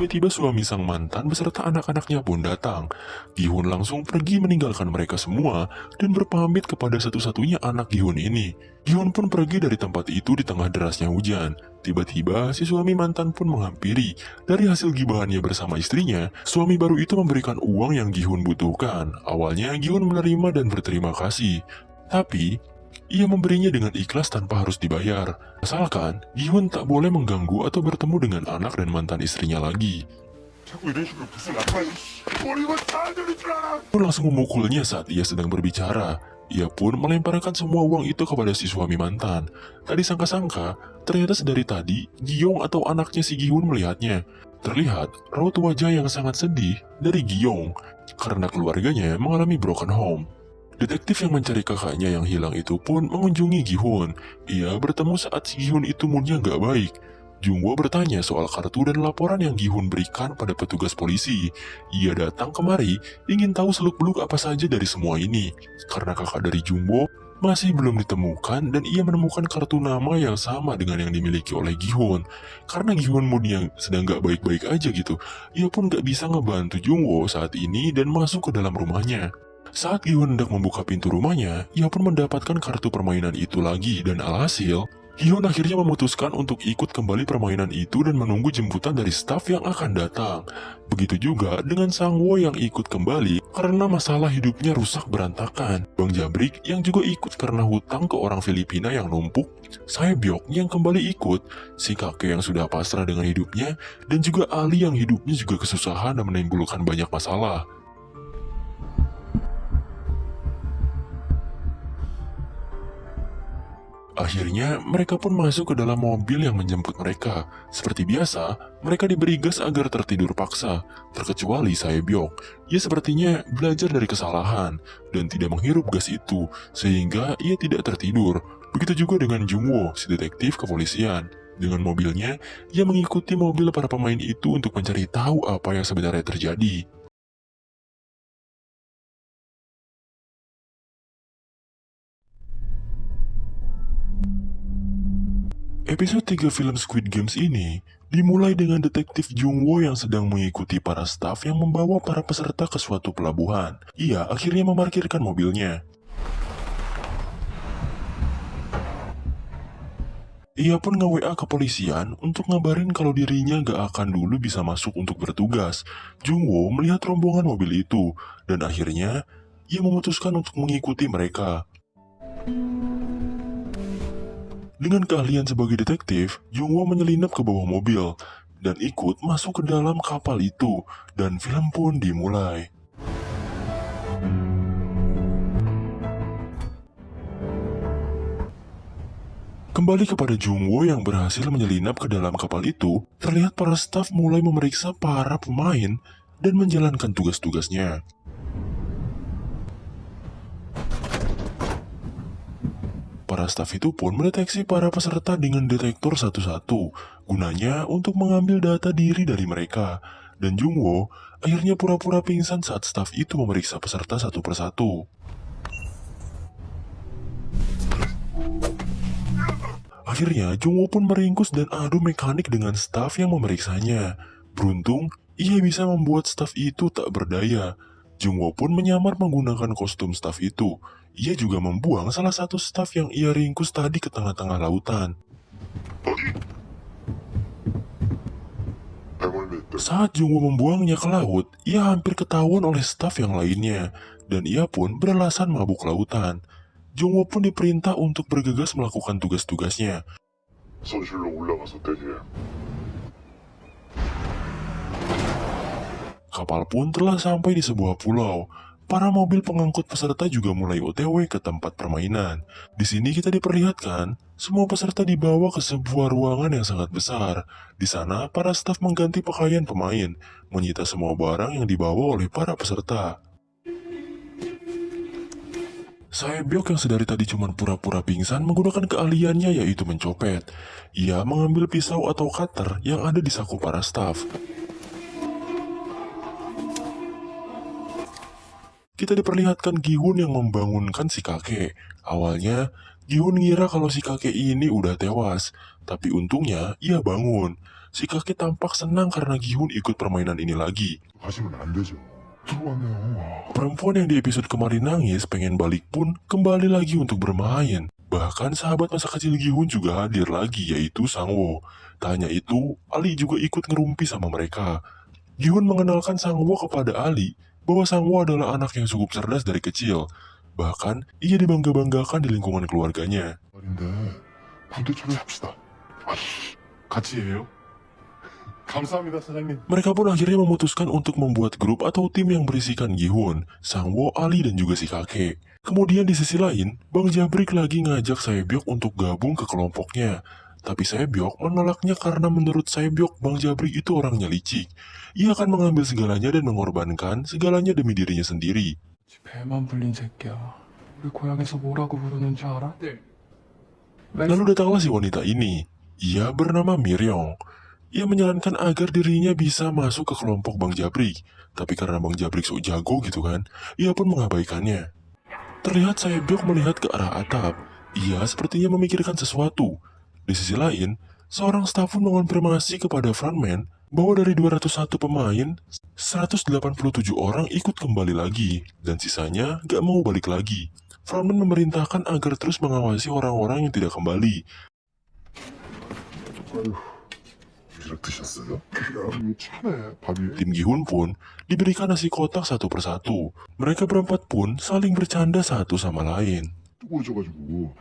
Speaker 3: Tiba-tiba suami sang mantan beserta anak-anaknya pun datang. Gi-hun langsung pergi meninggalkan mereka semua dan berpamit kepada satu-satunya anak Gi-hun ini. Gi-hun pun pergi dari tempat itu di tengah derasnya hujan. Tiba-tiba si suami mantan pun menghampiri. Dari hasil gibahannya bersama istrinya, suami baru itu memberikan uang yang Gi-hun butuhkan. Awalnya Gi-hun menerima dan berterima kasih. Tapi ia memberinya dengan ikhlas tanpa harus dibayar. Asalkan Gi-hun tak boleh mengganggu atau bertemu dengan anak dan mantan istrinya lagi.
Speaker 2: 자꾸 이런 식으로 무슨 아빠 버리고 사람들이 줄 알아!
Speaker 3: Pun langsung memukulnya saat ia sedang berbicara. Ia pun melemparkan semua uang itu kepada si suami mantan. Tak disangka-sangka, ternyata sedari tadi, Gi-yong atau anaknya si Gi-hun melihatnya. Terlihat raut wajah yang sangat sedih dari Gi-yong, karena keluarganya mengalami broken home. Detektif yang mencari kakaknya yang hilang itu pun mengunjungi Gi-hun. Ia bertemu saat si Gi-hun itu moodnya gak baik. Jungwo bertanya soal kartu dan laporan yang Gi-hun berikan pada petugas polisi. Ia datang kemari ingin tahu seluk-beluk apa saja dari semua ini. Karena kakak dari Jungwo masih belum ditemukan dan ia menemukan kartu nama yang sama dengan yang dimiliki oleh Gi-hun. Karena Gi-hun moodnya sedang gak baik-baik aja gitu, ia pun gak bisa ngebantu Jungwo saat ini dan masuk ke dalam rumahnya. Saat Gi-hun hendak membuka pintu rumahnya, ia pun mendapatkan kartu permainan itu lagi dan alhasil, Gi-hun akhirnya memutuskan untuk ikut kembali permainan itu dan menunggu jemputan dari staf yang akan datang. Begitu juga dengan Sang-woo yang ikut kembali karena masalah hidupnya rusak berantakan. Bang Jabrik yang juga ikut karena hutang ke orang Filipina yang numpuk. Sae-byok yang kembali ikut, si kakek yang sudah pasrah dengan hidupnya, dan juga Ali yang hidupnya juga kesusahan dan menimbulkan banyak masalah. Akhirnya, mereka pun masuk ke dalam mobil yang menjemput mereka. Seperti biasa, mereka diberi gas agar tertidur paksa, terkecuali Sae-byok. Ia sepertinya belajar dari kesalahan, dan tidak menghirup gas itu, sehingga ia tidak tertidur. Begitu juga dengan Jung-woo, si detektif kepolisian. Dengan mobilnya, ia mengikuti mobil para pemain itu untuk mencari tahu apa yang sebenarnya terjadi. Episode 3 film Squid Games ini dimulai dengan detektif Jung-woo yang sedang mengikuti para staf yang membawa para peserta ke suatu pelabuhan. Ia akhirnya memarkirkan mobilnya. Ia pun nge-WA kepolisian untuk ngabarin kalau dirinya gak akan dulu bisa masuk untuk bertugas. Jung-woo melihat rombongan mobil itu, dan akhirnya ia memutuskan untuk mengikuti mereka. Dengan keahlian sebagai detektif, Jung-woo menyelinap ke bawah mobil dan ikut masuk ke dalam kapal itu, dan film pun dimulai. Kembali kepada Jung-woo yang berhasil menyelinap ke dalam kapal itu, terlihat para staf mulai memeriksa para pemain dan menjalankan tugas-tugasnya. Para staf itu pun mendeteksi para peserta dengan detektor satu-satu, gunanya untuk mengambil data diri dari mereka. Dan Jung-woo akhirnya pura-pura pingsan saat staf itu memeriksa peserta satu persatu. Akhirnya Jung-woo pun meringkus dan adu mekanik dengan staf yang memeriksanya. Beruntung, ia bisa membuat staf itu tak berdaya. Jung-woo pun menyamar menggunakan kostum staf itu. Ia juga membuang salah satu staf yang ia ringkus tadi ke tengah-tengah lautan. Saat Jung-woo membuangnya ke laut, ia hampir ketahuan oleh staf yang lainnya, dan ia pun beralasan mabuk lautan. Jung-woo pun diperintah untuk bergegas melakukan tugas-tugasnya.
Speaker 2: 선실로 올라가서 대기해.
Speaker 3: Kapal pun telah sampai di sebuah pulau. Para mobil pengangkut peserta juga mulai OTW ke tempat permainan. Di sini kita diperlihatkan, semua peserta dibawa ke sebuah ruangan yang sangat besar. Di sana, para staf mengganti pakaian pemain, menyita semua barang yang dibawa oleh para peserta. Sae-byok yang sedari tadi cuma pura-pura pingsan menggunakan keahliannya yaitu mencopet. Ia mengambil pisau atau cutter yang ada di saku para staf. Kita diperlihatkan Gi-hun yang membangunkan si kakek. Awalnya, Gi-hun ngira kalau si kakek ini udah tewas. Tapi untungnya, ia bangun. Si kakek tampak senang karena Gi-hun ikut permainan ini lagi.
Speaker 2: 가시면 안 되죠. 들어왔네요.
Speaker 3: Perempuan yang di episode kemarin nangis pengen balik pun kembali lagi untuk bermain. Bahkan sahabat masa kecil Gi-hun juga hadir lagi yaitu Sang-woo. Tak hanya itu, Ali juga ikut ngerumpi sama mereka. Gi-hun mengenalkan Sang-woo kepada Ali bahwa Sang-woo adalah anak yang cukup cerdas dari kecil. Bahkan, ia dibangga-banggakan di lingkungan keluarganya.
Speaker 2: 말인데 부대 처리합시다. 같이 해요? 감사합니다, 사장님.
Speaker 3: Mereka pun akhirnya memutuskan untuk membuat grup atau tim yang berisikan Gi-hun, Sang-woo, Ali, dan juga si kakek. Kemudian di sisi lain, Bang Jabrik lagi ngajak Sae-byok untuk gabung ke kelompoknya. Tapi Sae-byok menolaknya karena menurut Sae-byok Bang Jabrik itu orangnya licik. Ia akan mengambil segalanya dan mengorbankan segalanya demi dirinya sendiri.
Speaker 1: 배만 불린 새끼야. 우리 고향에서 뭐라고 부르는 줄 알아?
Speaker 3: Lalu datanglah si wanita ini. Ia bernama Miryong. Ia menyarankan agar dirinya bisa masuk ke kelompok Bang Jabrik. Tapi karena Bang Jabrik sok jago gitu kan, ia pun mengabaikannya. Terlihat Sae-byok melihat ke arah atap. Ia sepertinya memikirkan sesuatu. Di sisi lain, seorang staf pun mengonfirmasi kepada frontman bahwa dari 201 pemain, 187 orang ikut kembali lagi, dan sisanya gak mau balik lagi. Frontman memerintahkan agar terus mengawasi orang-orang yang tidak kembali.
Speaker 2: 도시락 드셨어요? 그럼 차네 밥이.
Speaker 3: Tim Gi-hun pun diberikan nasi kotak satu persatu. Mereka berempat pun saling bercanda satu sama lain.
Speaker 2: 뜨거워져가지고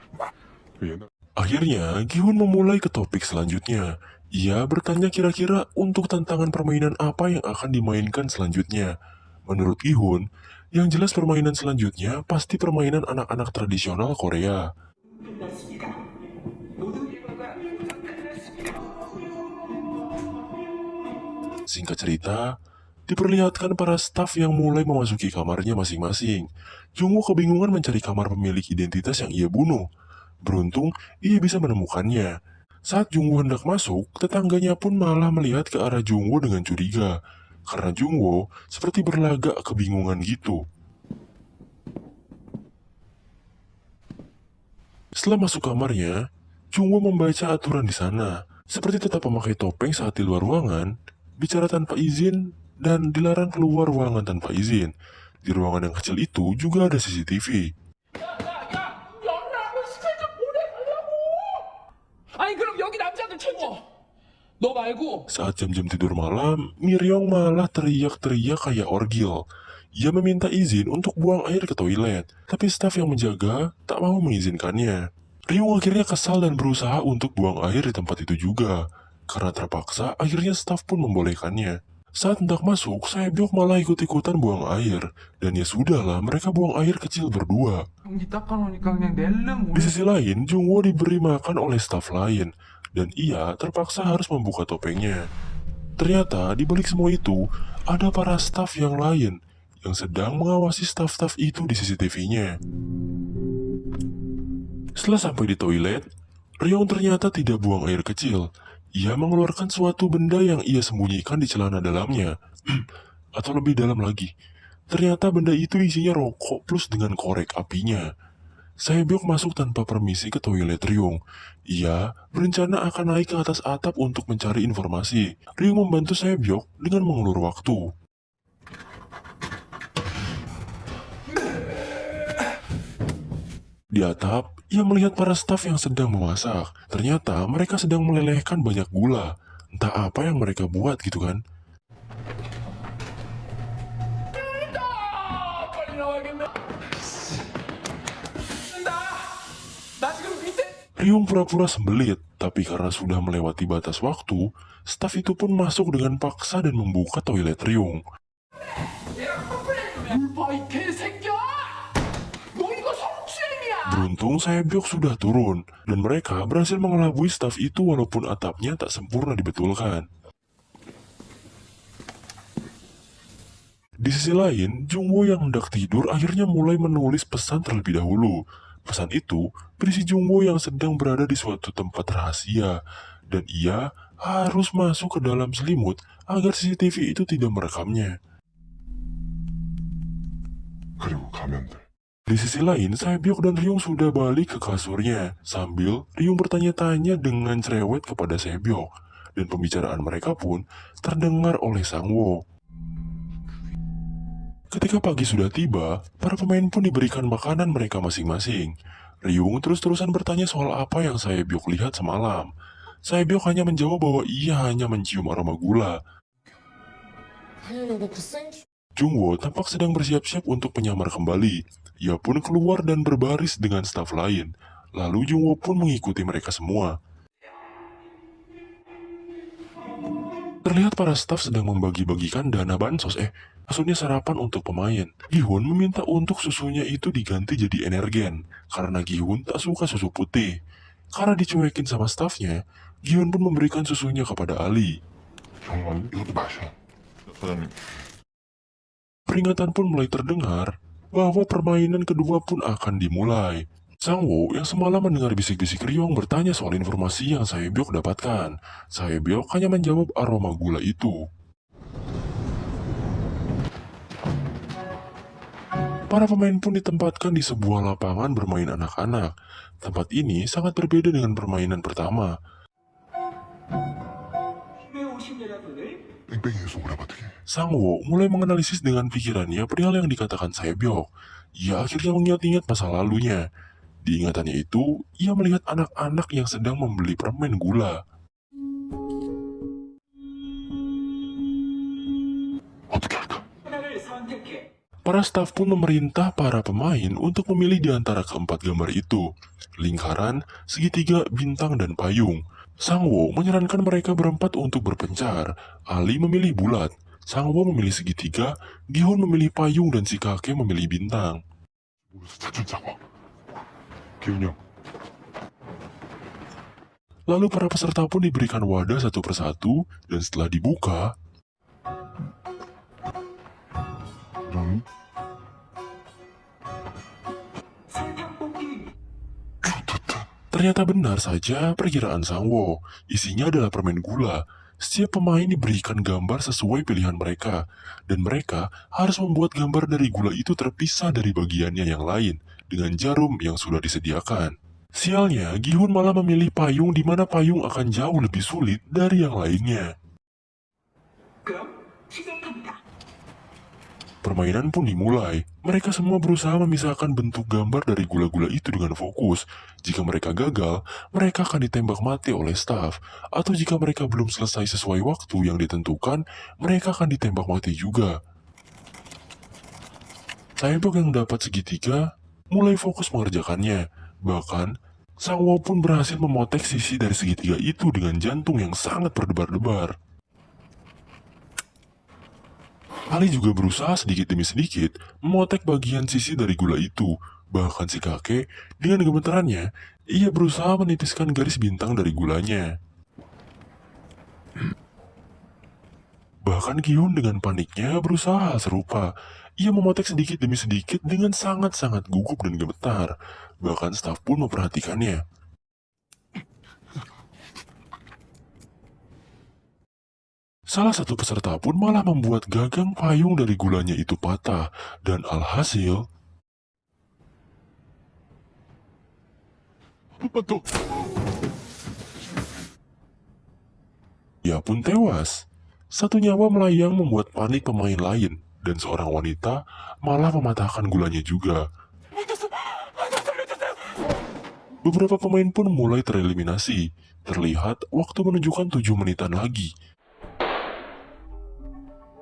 Speaker 2: 옛날
Speaker 3: Akhirnya, Gi-hun memulai ke topik selanjutnya. Ia bertanya kira-kira untuk tantangan permainan apa yang akan dimainkan selanjutnya. Menurut Gi-hun, yang jelas permainan selanjutnya pasti permainan anak-anak tradisional Korea. Singkat cerita, diperlihatkan para staf yang mulai memasuki kamarnya masing-masing. Jungwoo kebingungan mencari kamar pemilik identitas yang ia bunuh. Beruntung, ia bisa menemukannya. Saat Jungwoo hendak masuk, tetangganya pun malah melihat ke arah Jungwoo dengan curiga. Karena Jungwoo seperti berlagak kebingungan gitu. Setelah masuk kamarnya, Jungwoo membaca aturan di sana. Seperti tetap memakai topeng saat di luar ruangan, bicara tanpa izin, dan dilarang keluar ruangan tanpa izin. Di ruangan yang kecil itu juga ada CCTV.
Speaker 5: 연락을 시간 좀 보내 가려고. 아니 그럼 여기 남자들 챙겨. 너 말고
Speaker 3: Saat jam-jam tidur malam, Miryong malah teriak-teriak kayak orgil. Ia meminta izin untuk buang air ke toilet, tapi staf yang menjaga tak mau mengizinkannya. Ryung akhirnya kesal dan berusaha untuk buang air di tempat itu juga. Karena terpaksa, akhirnya staf pun membolehkannya. Saat hendak masuk, Sae-byok malah ikut-ikutan buang air. Dan ya sudahlah, mereka buang air kecil berdua.
Speaker 1: 경기 닦아놓으니까 그냥 낼름
Speaker 3: Di sisi lain, Jungwoo diberi makan oleh staf lain. Dan ia terpaksa harus membuka topengnya. Ternyata, di balik semua itu, ada para staf yang lain yang sedang mengawasi staf-staf itu di CCTV-nya. Setelah sampai di toilet, Ryong ternyata tidak buang air kecil. Ia mengeluarkan suatu benda yang ia sembunyikan di celana dalamnya. Atau lebih dalam lagi, ternyata benda itu isinya rokok plus dengan korek apinya. Sae-byok masuk tanpa permisi ke toilet Ryung. Ia berencana akan naik ke atas atap untuk mencari informasi. Ryung membantu Sae-byok dengan mengulur waktu. Di atap, ia melihat para staf yang sedang memasak. Ternyata mereka sedang melelehkan banyak gula. Entah apa yang mereka buat gitu kan.
Speaker 5: 빨리 나와야겠네. 나 지금 밑에
Speaker 3: Ryung pura-pura sembelit, tapi karena sudah melewati batas waktu, staf itu pun masuk dengan paksa dan membuka toilet Ryung.
Speaker 5: 물봐 이 개새끼야. 너 이거 성추행이야.
Speaker 3: Beruntung Sae-byok sudah turun, dan mereka berhasil mengelabui staf itu walaupun atapnya tak sempurna dibetulkan. Di sisi lain, Jungwoo yang hendak tidur akhirnya mulai menulis pesan terlebih dahulu. Pesan itu berisi Jungwoo yang sedang berada di suatu tempat rahasia, dan ia harus masuk ke dalam selimut agar CCTV itu tidak merekamnya.
Speaker 2: 그리고 가면 돼.
Speaker 3: Di sisi lain, Sae-byok dan Ryung sudah balik ke kasurnya, sambil Ryung bertanya-tanya dengan cerewet kepada Sae-byok, dan pembicaraan mereka pun terdengar oleh Sang-woo. Ketika pagi sudah tiba, para pemain pun diberikan makanan mereka masing-masing. Ryung terus-terusan bertanya soal apa yang Sae-byok lihat semalam. Sae-byok hanya menjawab bahwa ia hanya mencium aroma gula. Jungwoo tampak sedang bersiap-siap untuk menyamar kembali. Ia pun keluar dan berbaris dengan staf lain. Lalu Jungwoo pun mengikuti mereka semua. Terlihat para staf sedang membagi-bagikan dana bansos, maksudnya sarapan untuk pemain. Gi-hun meminta untuk susunya itu diganti jadi energen, karena Gi-hun tak suka susu putih. Karena dicuekin sama stafnya, Gi-hun pun memberikan susunya kepada Ali.
Speaker 2: 정말 이것도 마셔. 사장님.
Speaker 3: Peringatan pun mulai terdengar bahwa permainan kedua pun akan dimulai. Sang-woo yang semalam mendengar bisik-bisik Ryong bertanya soal informasi yang Sae-byok dapatkan. Sae-byok hanya menjawab aroma gula itu. Para pemain pun ditempatkan di sebuah lapangan bermain anak-anak. Tempat ini sangat berbeda dengan permainan pertama.
Speaker 2: 뺑뺑이 속으로 어떻게?
Speaker 3: Sang-woo mulai menganalisis dengan pikirannya perihal yang dikatakan Sae-byok. Ia akhirnya mengingat-ingat masa lalunya. Di ingatannya itu, ia melihat anak-anak yang sedang membeli permen gula. Para staf pun memerintah para pemain untuk memilih di antara keempat gambar itu, lingkaran, segitiga, bintang, dan payung. Sangwo menyarankan mereka berempat untuk berpencar. Ali memilih bulat, Sangwo memilih segitiga, Gihun memilih payung, dan si kakek memilih bintang.
Speaker 2: 사준 상황. 기훈이 형,
Speaker 3: Lalu para peserta pun diberikan wadah satu persatu, dan setelah dibuka,
Speaker 2: 넌
Speaker 3: ternyata benar saja perkiraan Sangwo. Isinya adalah permen gula. Setiap pemain diberikan gambar sesuai pilihan mereka, dan mereka harus membuat gambar dari gula itu terpisah dari bagiannya yang lain dengan jarum yang sudah disediakan. Sialnya, Gihun malah memilih payung di mana payung akan jauh lebih sulit dari yang lainnya. Permainan pun dimulai. Mereka semua berusaha memisahkan bentuk gambar dari gula-gula itu dengan fokus. Jika mereka gagal, mereka akan ditembak mati oleh staf. Atau jika mereka belum selesai sesuai waktu yang ditentukan, mereka akan ditembak mati juga. Cyborg yang dapat segitiga mulai fokus mengerjakannya. Bahkan, Sangwo pun berhasil memotek sisi dari segitiga itu dengan jantung yang sangat berdebar-debar. Ali juga berusaha sedikit demi sedikit memotek bagian sisi dari gula itu. Bahkan si kakek, dengan gemetarannya, ia berusaha menipiskan garis bintang dari gulanya. Bahkan Gihun dengan paniknya berusaha serupa. Ia memotek sedikit demi sedikit dengan sangat-sangat gugup dan gemetar. Bahkan staf pun memperhatikannya. Salah satu peserta pun malah membuat gagang payung dari gulanya itu patah. Dan alhasil,
Speaker 2: 또
Speaker 3: ia pun tewas. Satu nyawa melayang membuat panik pemain lain, dan seorang wanita malah mematahkan gulanya juga. Beberapa pemain pun mulai tereliminasi. Terlihat waktu menunjukkan 7 menitan lagi.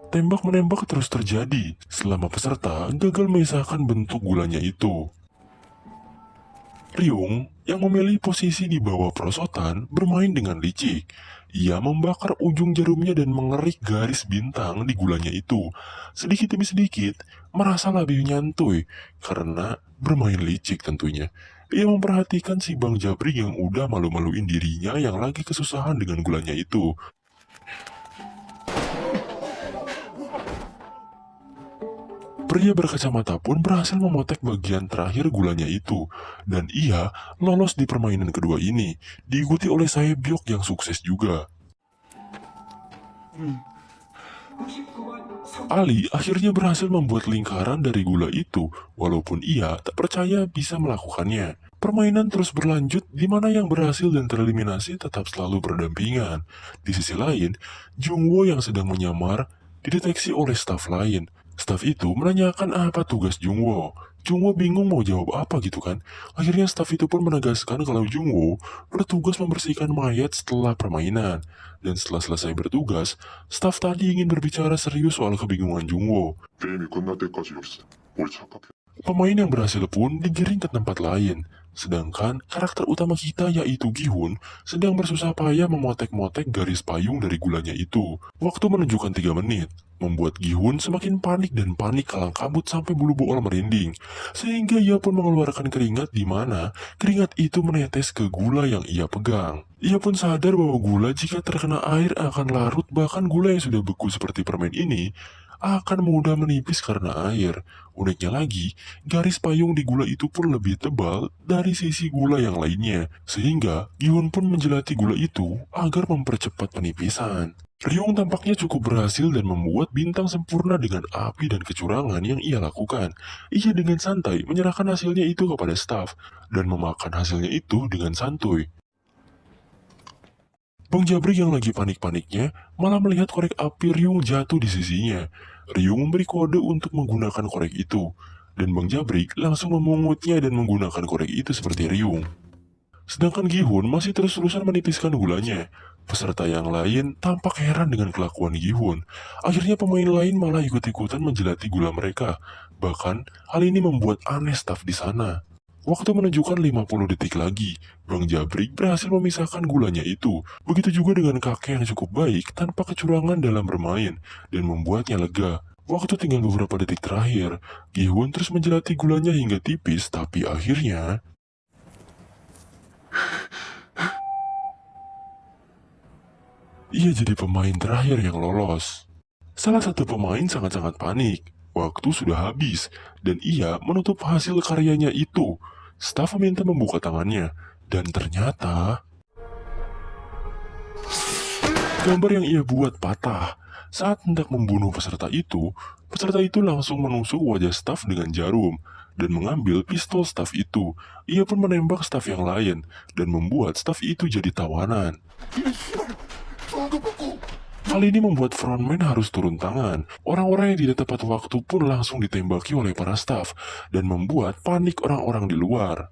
Speaker 3: Tembak-menembak terus terjadi selama peserta gagal memisahkan bentuk gulanya itu. Ryung yang memilih posisi di bawah perosotan bermain dengan licik. Ia membakar ujung jarumnya dan mengerik garis bintang di gulanya itu. Sedikit demi sedikit, merasa lebih nyantuy karena bermain licik tentunya. Ia memperhatikan si Bang Jabri yang udah malu-maluin dirinya yang lagi kesusahan dengan gulanya itu. Pria berkacamata pun berhasil memotek bagian terakhir gulanya itu, dan ia lolos di permainan kedua ini, diikuti oleh Saebyok yang sukses juga. Ali akhirnya berhasil membuat lingkaran dari gula itu, walaupun ia tak percaya bisa melakukannya. Permainan terus berlanjut di mana yang berhasil dan tereliminasi tetap selalu berdampingan. Di sisi lain, Jungwoo yang sedang menyamar dideteksi oleh staf lain. Staf itu menanyakan apa tugas Jungwoo. Jungwoo bingung mau jawab apa gitu kan. Akhirnya staf itu pun menegaskan kalau Jungwoo bertugas membersihkan mayat setelah permainan. Dan setelah selesai bertugas, staf tadi ingin berbicara serius soal kebingungan Jungwoo.
Speaker 2: 게임이 끝날 때까지 여기서 뭘 착각해.
Speaker 3: Pemain yang berhasil pun digiring ke tempat lain. Sedangkan karakter utama kita yaitu Gihun sedang bersusah payah memotek-motek garis payung dari gulanya itu. Waktu menunjukkan 3 menit, membuat Gihun semakin panik dan panik kalang kabut sampai bulu bool merinding. Sehingga ia pun mengeluarkan keringat di mana keringat itu menetes ke gula yang ia pegang. Ia pun sadar bahwa gula jika terkena air akan larut, bahkan gula yang sudah beku seperti permen ini akan mudah menipis karena air. Uniknya lagi, garis payung di gula itu pun lebih tebal dari sisi gula yang lainnya, sehingga Gihun pun menjelati gula itu agar mempercepat penipisan. Ryung tampaknya cukup berhasil dan membuat bintang sempurna dengan api dan kecurangan yang ia lakukan. Ia dengan santai menyerahkan hasilnya itu kepada staf, dan memakan hasilnya itu dengan santuy. Bang Jabri yang lagi panik-paniknya malah melihat korek api Ryung jatuh di sisinya. Ryung memberi kode untuk menggunakan korek itu, dan Bang Jabri langsung memungutnya dan menggunakan korek itu seperti Ryung. Sedangkan Gihun masih terus-terusan menipiskan gulanya. Peserta yang lain tampak heran dengan kelakuan Gihun. Akhirnya pemain lain malah ikut-ikutan menjelati gula mereka. Bahkan, hal ini membuat aneh staf di sana. Waktu menunjukkan 50 detik lagi, Bang Jabrik berhasil memisahkan gulanya itu. Begitu juga dengan kakek yang cukup baik tanpa kecurangan dalam bermain, dan membuatnya lega. Waktu tinggal beberapa detik terakhir, Gihun terus menjelati gulanya hingga tipis, tapi akhirnya... ia jadi pemain terakhir yang lolos. Salah satu pemain sangat-sangat panik. Waktu sudah habis, dan ia menutup hasil karyanya itu. Staf meminta membuka tangannya, dan ternyata... gambar yang ia buat patah. Saat hendak membunuh peserta itu langsung menusuk wajah staf dengan jarum, dan mengambil pistol staf itu. Ia pun menembak staf yang lain, dan membuat staf itu jadi tawanan. Hal ini membuat frontman harus turun tangan. Orang-orang yang tidak tepat waktu pun langsung ditembaki oleh para staf, dan membuat panik orang-orang di luar.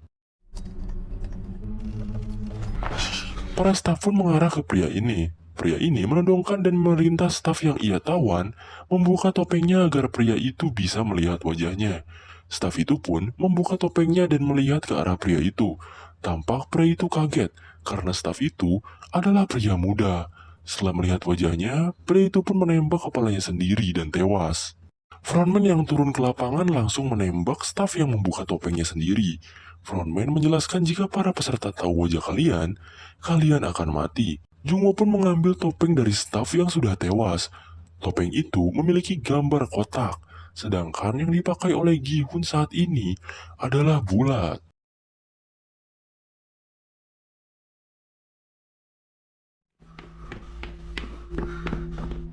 Speaker 3: Para staf pun mengarah ke pria ini. Pria ini menodongkan dan memerintah staf yang ia tawan membuka topengnya agar pria itu bisa melihat wajahnya. Staf itu pun membuka topengnya dan melihat ke arah pria itu. Tampak pria itu kaget karena staf itu adalah pria muda. Setelah melihat wajahnya, pria itu pun menembak kepalanya sendiri dan tewas. Frontman yang turun ke lapangan langsung menembak staf yang membuka topengnya sendiri. Frontman menjelaskan jika para peserta tahu wajah kalian, kalian akan mati. Jungwoo pun mengambil topeng dari staf yang sudah tewas. Topeng itu memiliki gambar kotak, sedangkan yang dipakai oleh Gihun saat ini adalah bulat.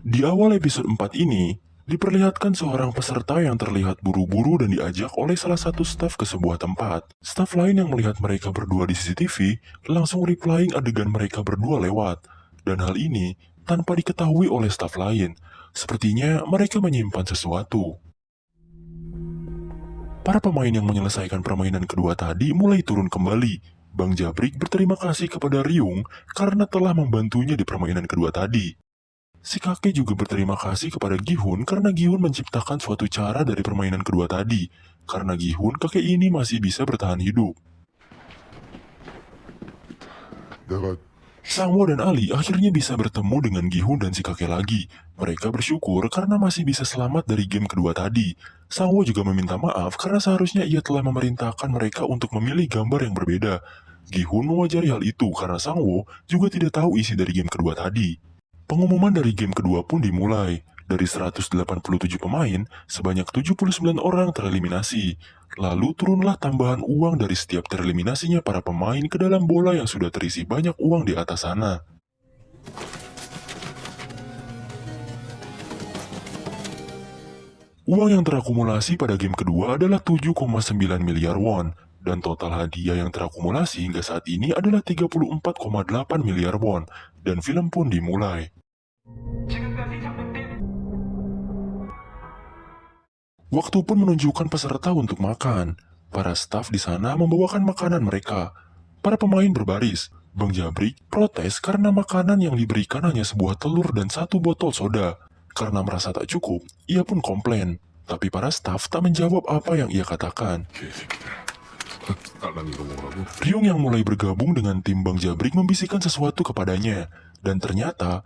Speaker 3: Di awal episode 4 ini, diperlihatkan seorang peserta yang terlihat buru-buru dan diajak oleh salah satu staf ke sebuah tempat. Staf lain yang melihat mereka berdua di CCTV langsung replying adegan mereka berdua lewat. Dan hal ini tanpa diketahui oleh staf lain. Sepertinya mereka menyimpan sesuatu. Para pemain yang menyelesaikan permainan kedua tadi mulai turun kembali. Bang Jabrik berterima kasih kepada Ryung karena telah membantunya di permainan kedua tadi. Si kakek juga berterima kasih kepada Gihun karena Gihun menciptakan suatu cara dari permainan kedua tadi. Karena Gihun, kakek ini masih bisa bertahan hidup. Sangwoo dan Ali akhirnya bisa bertemu dengan Gihun dan si kakek lagi. Mereka bersyukur karena masih bisa selamat dari game kedua tadi. Sangwoo juga meminta maaf karena seharusnya ia telah memerintahkan mereka untuk memilih gambar yang berbeda. Gihun mewajari hal itu karena Sangwoo juga tidak tahu isi dari game kedua tadi. Pengumuman dari game kedua pun dimulai. Dari 187 pemain, sebanyak 79 orang tereliminasi. Lalu turunlah tambahan uang dari setiap tereliminasinya para pemain ke dalam bola yang sudah terisi banyak uang di atas sana. Uang yang terakumulasi pada game kedua adalah 7,9 miliar won. Dan total hadiah yang terakumulasi hingga saat ini adalah 34,8 miliar won. Dan film pun dimulai. Waktu pun menunjukkan peserta untuk makan. Para staf di sana membawakan makanan mereka. Para pemain berbaris. Bang Jabrik protes karena makanan yang diberikan hanya sebuah telur dan satu botol soda. Karena merasa tak cukup, ia pun komplain. Tapi para staf tak menjawab apa yang ia katakan. Ryung yang mulai bergabung dengan tim Bang Jabrik membisikkan sesuatu kepadanya. Dan ternyata...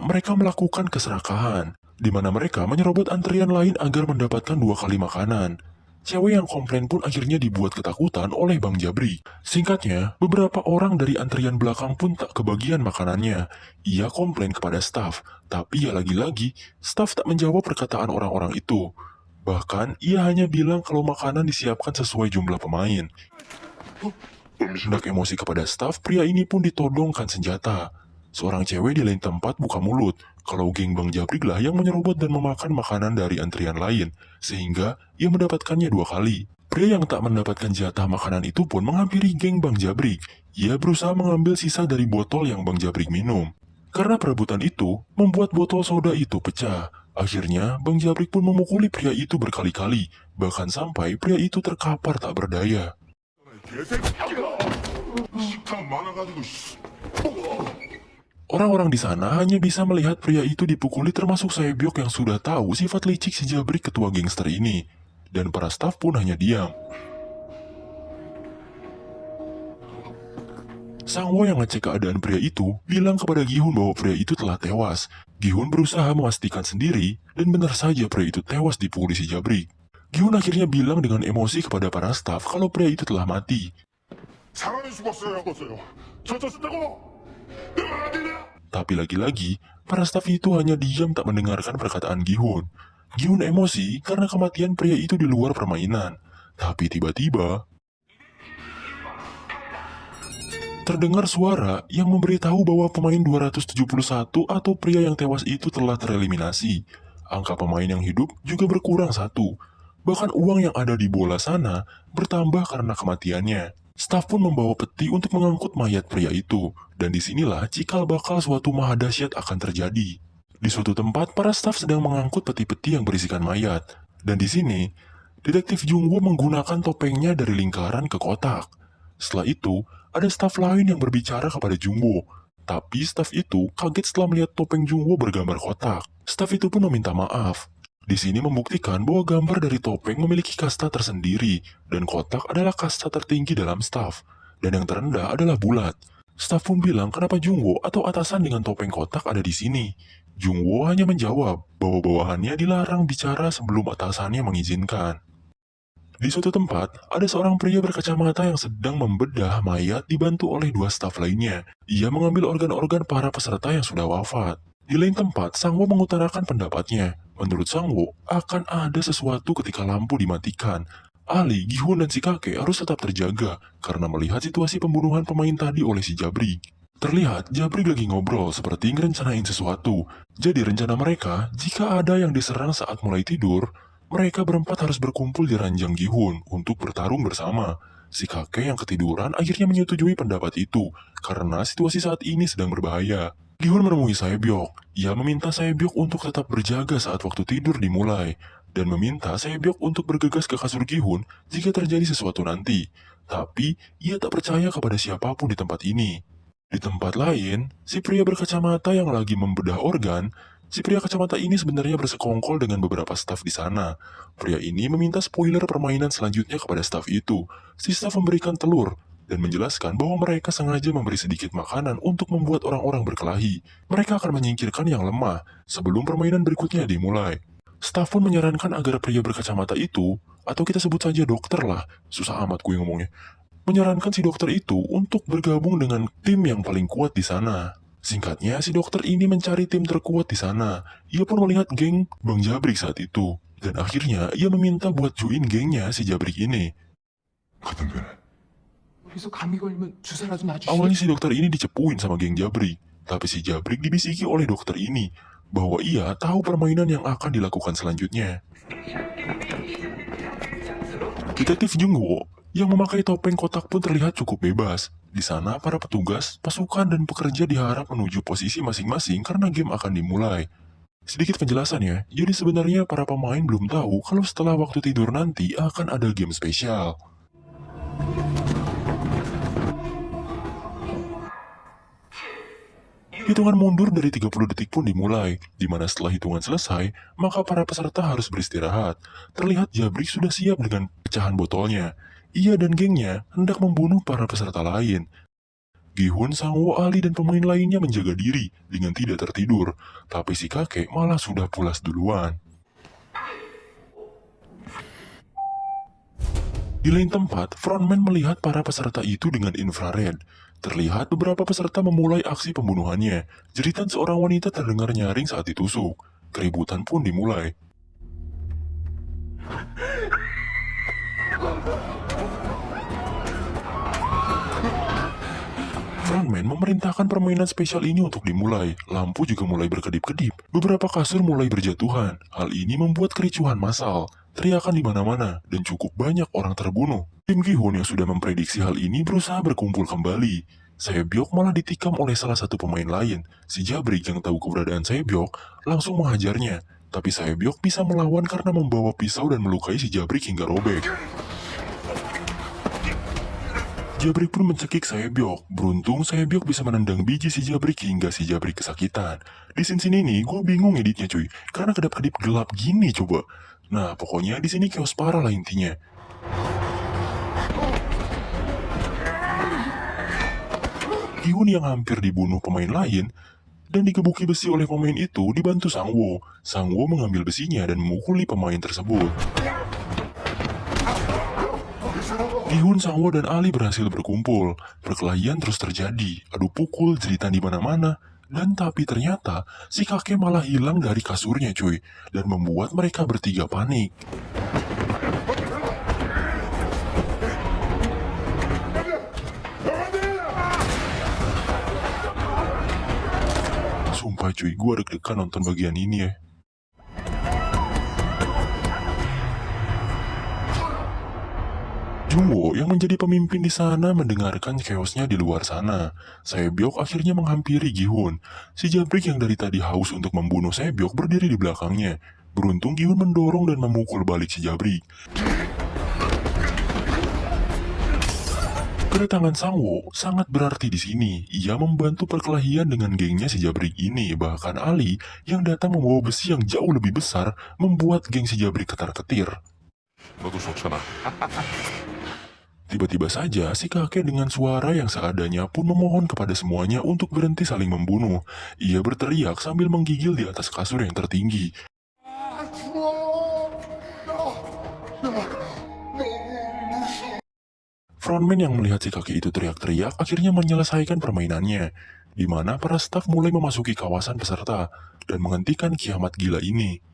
Speaker 3: mereka melakukan keserakahan, di mana mereka menyerobot antrian lain agar mendapatkan 2 kali makanan. Cewek yang komplain pun akhirnya dibuat ketakutan oleh Bang Jabrik. Singkatnya, beberapa orang dari antrian belakang pun tak kebagian makanannya. Ia komplain kepada staf, tapi ya lagi-lagi, staf tak menjawab perkataan orang-orang itu. Bahkan, ia hanya bilang kalau makanan disiapkan sesuai jumlah pemain. Hendak emosi kepada staf, pria ini pun ditodongkan senjata. Seorang cewek di lain tempat buka mulut, kalau geng Bang Jabrik lah yang menyerobot dan memakan makanan dari antrian lain, sehingga ia mendapatkannya 2 kali. Pria yang tak mendapatkan jatah makanan itu pun menghampiri geng Bang Jabrik. Ia berusaha mengambil sisa dari botol yang Bang Jabrik minum. Karena perebutan itu, membuat botol soda itu pecah. Akhirnya, Bang Jabrik pun memukuli pria itu berkali-kali, bahkan sampai pria itu terkapar tak berdaya.
Speaker 2: 개새끼야! 식탐 많아가지고 씨.
Speaker 3: Orang-orang di sana hanya bisa melihat pria itu dipukuli termasuk Saebyok yang sudah tahu sifat licik si Jabrik ketua gangster ini. Dan para staf pun hanya diam. Sang Wo yang ngecek keadaan pria itu bilang kepada Gihun bahwa pria itu telah tewas. Gihun berusaha memastikan sendiri dan benar saja pria itu tewas dipukuli si Jabrik. Gihun akhirnya bilang dengan emosi kepada para staf kalau pria itu telah mati.
Speaker 2: 사람이 죽었어요. 젖었다고! 내가 안 되냐?
Speaker 3: Tapi lagi-lagi, para staf itu hanya diam tak mendengarkan perkataan Gihun. Gihun emosi karena kematian pria itu di luar permainan. Tapi tiba-tiba, terdengar suara yang memberitahu bahwa pemain 271 atau pria yang tewas itu telah tereliminasi. Angka pemain yang hidup juga berkurang 1. Bahkan uang yang ada di bola sana bertambah karena kematiannya. Staf pun membawa peti untuk mengangkut mayat pria itu. Dan disinilah cikal bakal suatu mahadahsyat akan terjadi. Di suatu tempat, para staf sedang mengangkut peti-peti yang berisikan mayat. Dan di sini, Detektif Jungwoo menggunakan topengnya dari lingkaran ke kotak. Setelah itu, ada staf lain yang berbicara kepada Jungwoo. Tapi staf itu kaget setelah melihat topeng Jungwoo bergambar kotak. Staf itu pun meminta maaf. Di sini membuktikan bahwa gambar dari topeng memiliki kasta tersendiri, dan kotak adalah kasta tertinggi dalam staf, dan yang terendah adalah bulat. Staf pun bilang kenapa Jungwoo atau atasan dengan topeng kotak ada di sini. Jungwoo hanya menjawab bahwa bawahannya dilarang bicara sebelum atasannya mengizinkan. Di suatu tempat, ada seorang pria berkacamata yang sedang membedah mayat dibantu oleh 2 staf lainnya. Ia mengambil organ-organ para peserta yang sudah wafat. Di lain tempat, Sang Wo mengutarakan pendapatnya. Menurut Sang Wo, akan ada sesuatu ketika lampu dimatikan. Ali, Gihun, dan si kakek harus tetap terjaga karena melihat situasi pembunuhan pemain tadi oleh si Jabrik. Terlihat Jabrik lagi ngobrol seperti ngerencanain sesuatu. Jadi rencana mereka, jika ada yang diserang saat mulai tidur, mereka berempat harus berkumpul di ranjang Gihun untuk bertarung bersama. Si kakek yang ketiduran akhirnya menyetujui pendapat itu karena situasi saat ini sedang berbahaya. Gihun menemui Saebyok. Ia meminta Saebyok untuk tetap berjaga saat waktu tidur dimulai dan meminta Saebyok untuk bergegas ke kasur Gihun jika terjadi sesuatu nanti. Tapi ia tak percaya kepada siapapun di tempat ini. Di tempat lain, si pria berkacamata yang lagi membedah organ. Si pria kacamata ini sebenarnya bersekongkol dengan beberapa staf di sana. Pria ini meminta spoiler permainan selanjutnya kepada staf itu. Si staf memberikan telur dan menjelaskan bahwa mereka sengaja memberi sedikit makanan untuk membuat orang-orang berkelahi. Mereka akan menyingkirkan yang lemah sebelum permainan berikutnya dimulai. Staf pun menyarankan agar pria berkacamata itu, atau kita sebut saja dokter lah, susah amat gue ngomongnya, menyarankan si dokter itu untuk bergabung dengan tim yang paling kuat di sana. Singkatnya, si dokter ini mencari tim terkuat di sana. Ia pun melihat geng Bang Jabrik saat itu. Dan akhirnya, ia meminta buat join gengnya si Jabrik ini.
Speaker 2: 같은 편에
Speaker 1: 여기서 감기 걸리면 주사라도 놔주시.
Speaker 3: Awalnya si dokter ini dicepuin sama geng Jabrik. Tapi si Jabrik dibisiki oleh dokter ini bahwa ia tahu permainan yang akan dilakukan selanjutnya. Detektif Jungwoo yang memakai topeng kotak pun terlihat cukup bebas. Di sana, para petugas, pasukan, dan pekerja diharap menuju posisi masing-masing karena game akan dimulai. Sedikit penjelasannya, jadi sebenarnya para pemain belum tahu kalau setelah waktu tidur nanti akan ada game spesial. Hitungan mundur dari 30 detik pun dimulai, di mana setelah hitungan selesai, maka para peserta harus beristirahat. Terlihat Jabrik sudah siap dengan pecahan botolnya. Ia dan gengnya hendak membunuh para peserta lain. Gihun, Sang Wo, Ali, dan pemain lainnya menjaga diri dengan tidak tertidur, tapi si kakek malah sudah pulas duluan. Di lain tempat, frontman melihat para peserta itu dengan infrared. Terlihat beberapa peserta memulai aksi pembunuhannya. Jeritan seorang wanita terdengar nyaring saat ditusuk. Keributan pun dimulai. Frontman memerintahkan permainan spesial ini untuk dimulai. Lampu juga mulai berkedip-kedip. Beberapa kasur mulai berjatuhan. Hal ini membuat kericuhan massal. Teriakan di mana-mana dan cukup banyak orang terbunuh. Tim Gihun yang sudah memprediksi hal ini berusaha berkumpul kembali. Saebyok malah ditikam oleh salah satu pemain lain. Si Jabrik yang tahu keberadaan Saebyok langsung menghajarnya. Tapi Saebyok bisa melawan karena membawa pisau dan melukai si Jabrik hingga robek. Jabrik pun mencekik Saebyok. Beruntung Saebyok bisa menendang biji si Jabrik hingga si Jabrik kesakitan. Di sini nih, gue bingung editnya cuy, karena kedap-kedip gelap gini coba. Nah, pokoknya di sini chaos parah lah intinya. Gihun yang hampir dibunuh pemain lain dan digebuki besi oleh pemain itu dibantu Sangwo. Sangwo mengambil besinya dan memukuli pemain tersebut. Gihun, Sangwo, dan Ali berhasil berkumpul. Perkelahian terus terjadi, adu pukul, jeritan di mana-mana. Dan tapi ternyata si kakek malah hilang dari kasurnya cuy, dan membuat mereka bertiga panik. Sumpah cuy, gue deg-degan nonton bagian ini ya. Jungwo yang menjadi pemimpin di sana mendengarkan chaosnya di luar sana. Saebyok akhirnya menghampiri Gihun. Si Jabrik yang dari tadi haus untuk membunuh Saebyok berdiri di belakangnya. Beruntung Gihun mendorong dan memukul balik si Jabrik. Kedatangan Sangwo sangat berarti di sini. Ia membantu perkelahian dengan gengnya si Jabrik ini. Bahkan Ali yang datang membawa besi yang jauh lebih besar membuat geng si Jabrik ketar-ketir. Tiba-tiba saja si kakek dengan suara yang seadanya pun memohon kepada semuanya untuk berhenti saling membunuh. Ia berteriak sambil menggigil di atas kasur yang tertinggi. Frontman yang melihat si kakek itu teriak-teriak akhirnya menyelesaikan permainannya, di mana para staf mulai memasuki kawasan peserta dan menghentikan kiamat gila ini.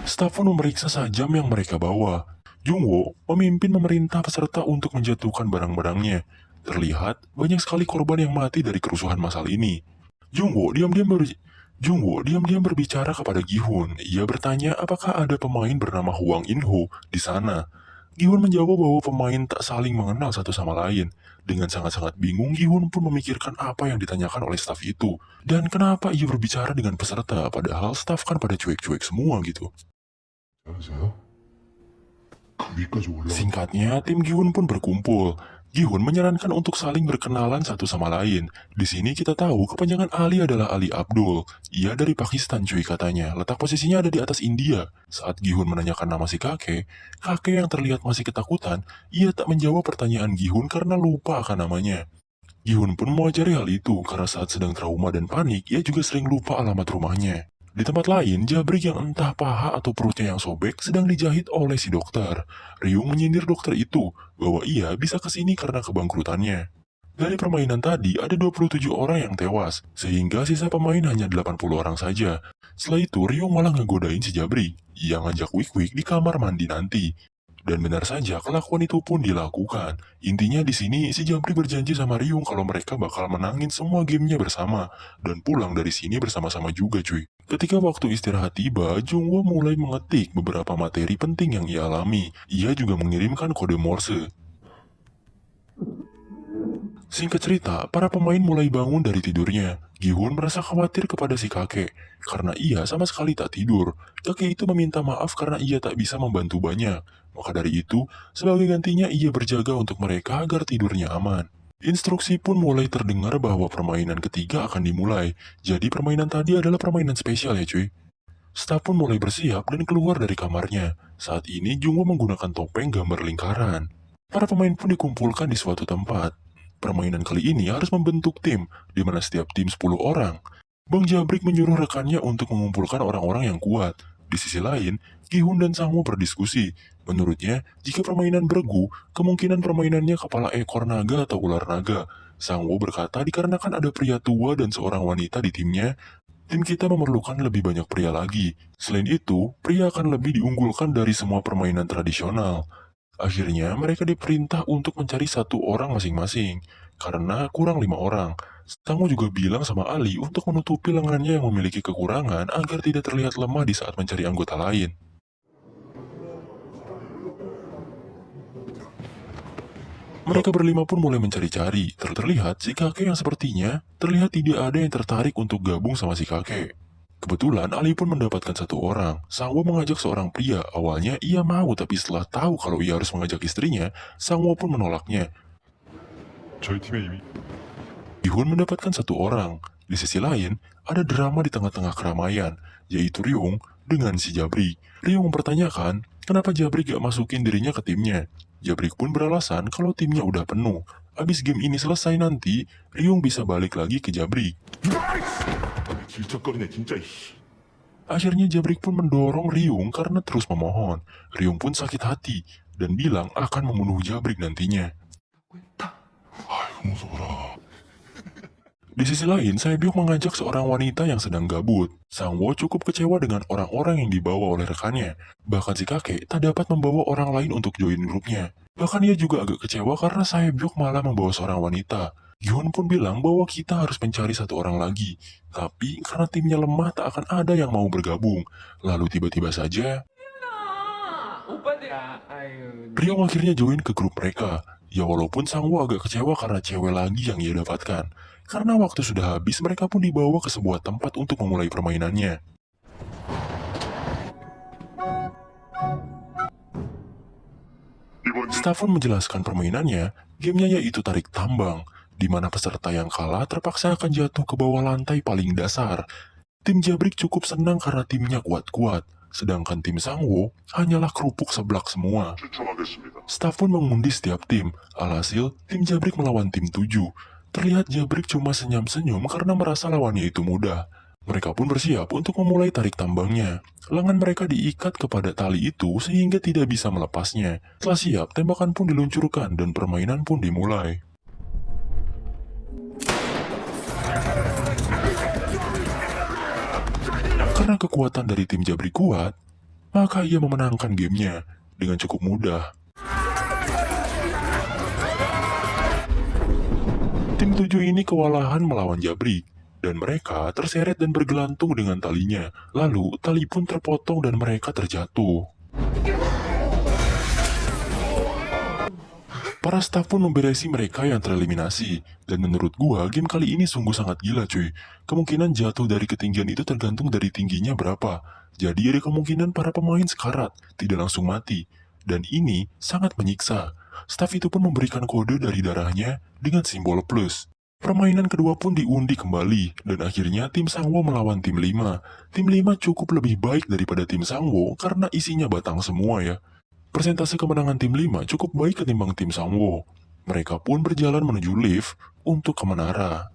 Speaker 3: Staf pun memeriksa sajam yang mereka bawa. Jungwo memimpin memerintah peserta untuk menjatuhkan barang-barangnya. Terlihat banyak sekali korban yang mati dari kerusuhan massal ini. Jungwo diam-diam berbicara kepada Gihun. Ia bertanya apakah ada pemain bernama Hwang In-ho di sana. Gihun menjawab bahwa pemain tak saling mengenal satu sama lain. Dengan sangat-sangat bingung, Gihun pun memikirkan apa yang ditanyakan oleh staf itu. Dan kenapa ia berbicara dengan peserta, padahal staf kan pada cuek-cuek semua gitu. Singkatnya, tim Gihun pun berkumpul. Gihun menyarankan untuk saling berkenalan satu sama lain. Di sini kita tahu kepanjangan Ali adalah Ali Abdul. Ia dari Pakistan cuy katanya. Letak posisinya ada di atas India. Saat Gihun menanyakan nama si kakek yang terlihat masih ketakutan, ia tak menjawab pertanyaan Gihun karena lupa akan namanya. Gihun pun mewajari hal itu karena saat sedang trauma dan panik, ia juga sering lupa alamat rumahnya. Di tempat lain, Jabrik yang entah paha atau perutnya yang sobek sedang dijahit oleh si dokter. Ryung menyindir dokter itu bahwa ia bisa kesini karena kebangkrutannya. Dari permainan tadi, ada 27 orang yang tewas, sehingga sisa pemain hanya 80 orang saja. Setelah itu, Ryung malah ngegodain si Jabrik. Ia ngajak Wik-Wik di kamar mandi nanti. Dan benar saja, kelakuan itu pun dilakukan. Intinya di sini, si Jabrik berjanji sama Ryung kalau mereka bakal menangin semua gamenya bersama. Dan pulang dari sini bersama-sama juga cuy. Ketika waktu istirahat tiba, Jungwo mulai mengetik beberapa materi penting yang ia alami. Ia juga mengirimkan kode Morse. Singkat cerita, para pemain mulai bangun dari tidurnya. Gihun merasa khawatir kepada si kakek, karena ia sama sekali tak tidur. Kakek itu meminta maaf karena ia tak bisa membantu banyak. Maka dari itu, sebagai gantinya ia berjaga untuk mereka agar tidurnya aman. Instruksi pun mulai terdengar bahwa permainan ketiga akan dimulai. Jadi permainan tadi adalah permainan spesial ya cuy. Staf pun mulai bersiap dan keluar dari kamarnya. Saat ini Jungwo menggunakan topeng gambar lingkaran. Para pemain pun dikumpulkan di suatu tempat. Permainan kali ini harus membentuk tim, di mana setiap tim 10 orang. Bang Jabrik menyuruh rekannya untuk mengumpulkan orang-orang yang kuat. Di sisi lain, Gihun dan Sangwo berdiskusi. Menurutnya, jika permainan beregu, kemungkinan permainannya kepala ekor naga atau ular naga. Sangwo berkata dikarenakan ada pria tua dan seorang wanita di timnya, tim kita memerlukan lebih banyak pria lagi. Selain itu, pria akan lebih diunggulkan dari semua permainan tradisional. Akhirnya, mereka diperintah untuk mencari satu orang masing-masing, karena kurang 5 orang. Sangwo juga bilang sama Ali untuk menutupi lengannya yang memiliki kekurangan agar tidak terlihat lemah di saat mencari anggota lain. Mereka berlima pun mulai mencari-cari. Terlihat si kakek yang sepertinya terlihat tidak ada yang tertarik untuk gabung sama si kakek. Kebetulan Ali pun mendapatkan satu orang. Sangwo mengajak seorang pria. Awalnya ia mau, tapi setelah tahu kalau ia harus mengajak istrinya, Sangwo pun menolaknya.
Speaker 2: 저희 팀에 이미
Speaker 3: Gihun mendapatkan satu orang. Di sisi lain, ada drama di tengah-tengah keramaian, yaitu Ryung dengan si Jabrik. Ryung mempertanyakan kenapa Jabrik gak masukin dirinya ke timnya. Jabrik pun beralasan kalau timnya udah penuh. Abis game ini selesai nanti, Ryung bisa balik lagi ke Jabrik.
Speaker 2: 질척거리네 진짜.
Speaker 3: Akhirnya Jabrik pun mendorong Ryung karena terus memohon. Ryung pun sakit hati dan bilang akan membunuh Jabrik nantinya.
Speaker 2: 아이고 무서워라.
Speaker 3: Di sisi lain, Saebyok mengajak seorang wanita yang sedang gabut. Sangwo cukup kecewa dengan orang-orang yang dibawa oleh rekannya. Bahkan si kakek tak dapat membawa orang lain untuk join grupnya. Bahkan ia juga agak kecewa karena Saebyok malah membawa seorang wanita. Gihun pun bilang bahwa kita harus mencari satu orang lagi. Tapi karena timnya lemah tak akan ada yang mau bergabung. Lalu tiba-tiba saja,
Speaker 5: 오빠들. 아유.
Speaker 3: Ryung akhirnya join ke grup mereka. Ya walaupun Sangwo agak kecewa karena cewek lagi yang ia dapatkan. Karena waktu sudah habis, mereka pun dibawa ke sebuah tempat untuk memulai permainannya. Stafun menjelaskan permainannya, gamenya yaitu tarik tambang, di mana peserta yang kalah terpaksa akan jatuh ke bawah lantai paling dasar. Tim Jabrik cukup senang karena timnya kuat-kuat, sedangkan tim Sangwo hanyalah kerupuk seblak semua.
Speaker 2: 추천하겠습니다.
Speaker 3: Staf pun mengundi setiap tim. Alhasil, tim Jabrik melawan tim 7. Terlihat Jabrik cuma senyum-senyum karena merasa lawannya itu mudah. Mereka pun bersiap untuk memulai tarik tambangnya. Lengan mereka diikat kepada tali itu sehingga tidak bisa melepasnya. Setelah siap, tembakan pun diluncurkan dan permainan pun dimulai. Karena kekuatan dari tim Jabrik kuat, maka ia memenangkan gamenya dengan cukup mudah. Tim 7 ini kewalahan melawan Jabrik, dan mereka terseret dan bergelantung dengan talinya. Lalu, tali pun terpotong dan mereka terjatuh. Para staf pun memberesi mereka yang tereliminasi, dan menurut gua, game kali ini sungguh sangat gila cuy. Kemungkinan jatuh dari ketinggian itu tergantung dari tingginya berapa. Jadi ada kemungkinan para pemain sekarat, tidak langsung mati. Dan ini sangat menyiksa. Staf itu pun memberikan kode dari darahnya dengan simbol plus. Permainan kedua pun diundi kembali, dan akhirnya tim Sangwo melawan tim 5. Tim 5 cukup lebih baik daripada tim Sangwo karena isinya batang semua ya. Persentase kemenangan tim 5 cukup baik ketimbang tim Sangwo. Mereka pun berjalan menuju lift untuk ke menara.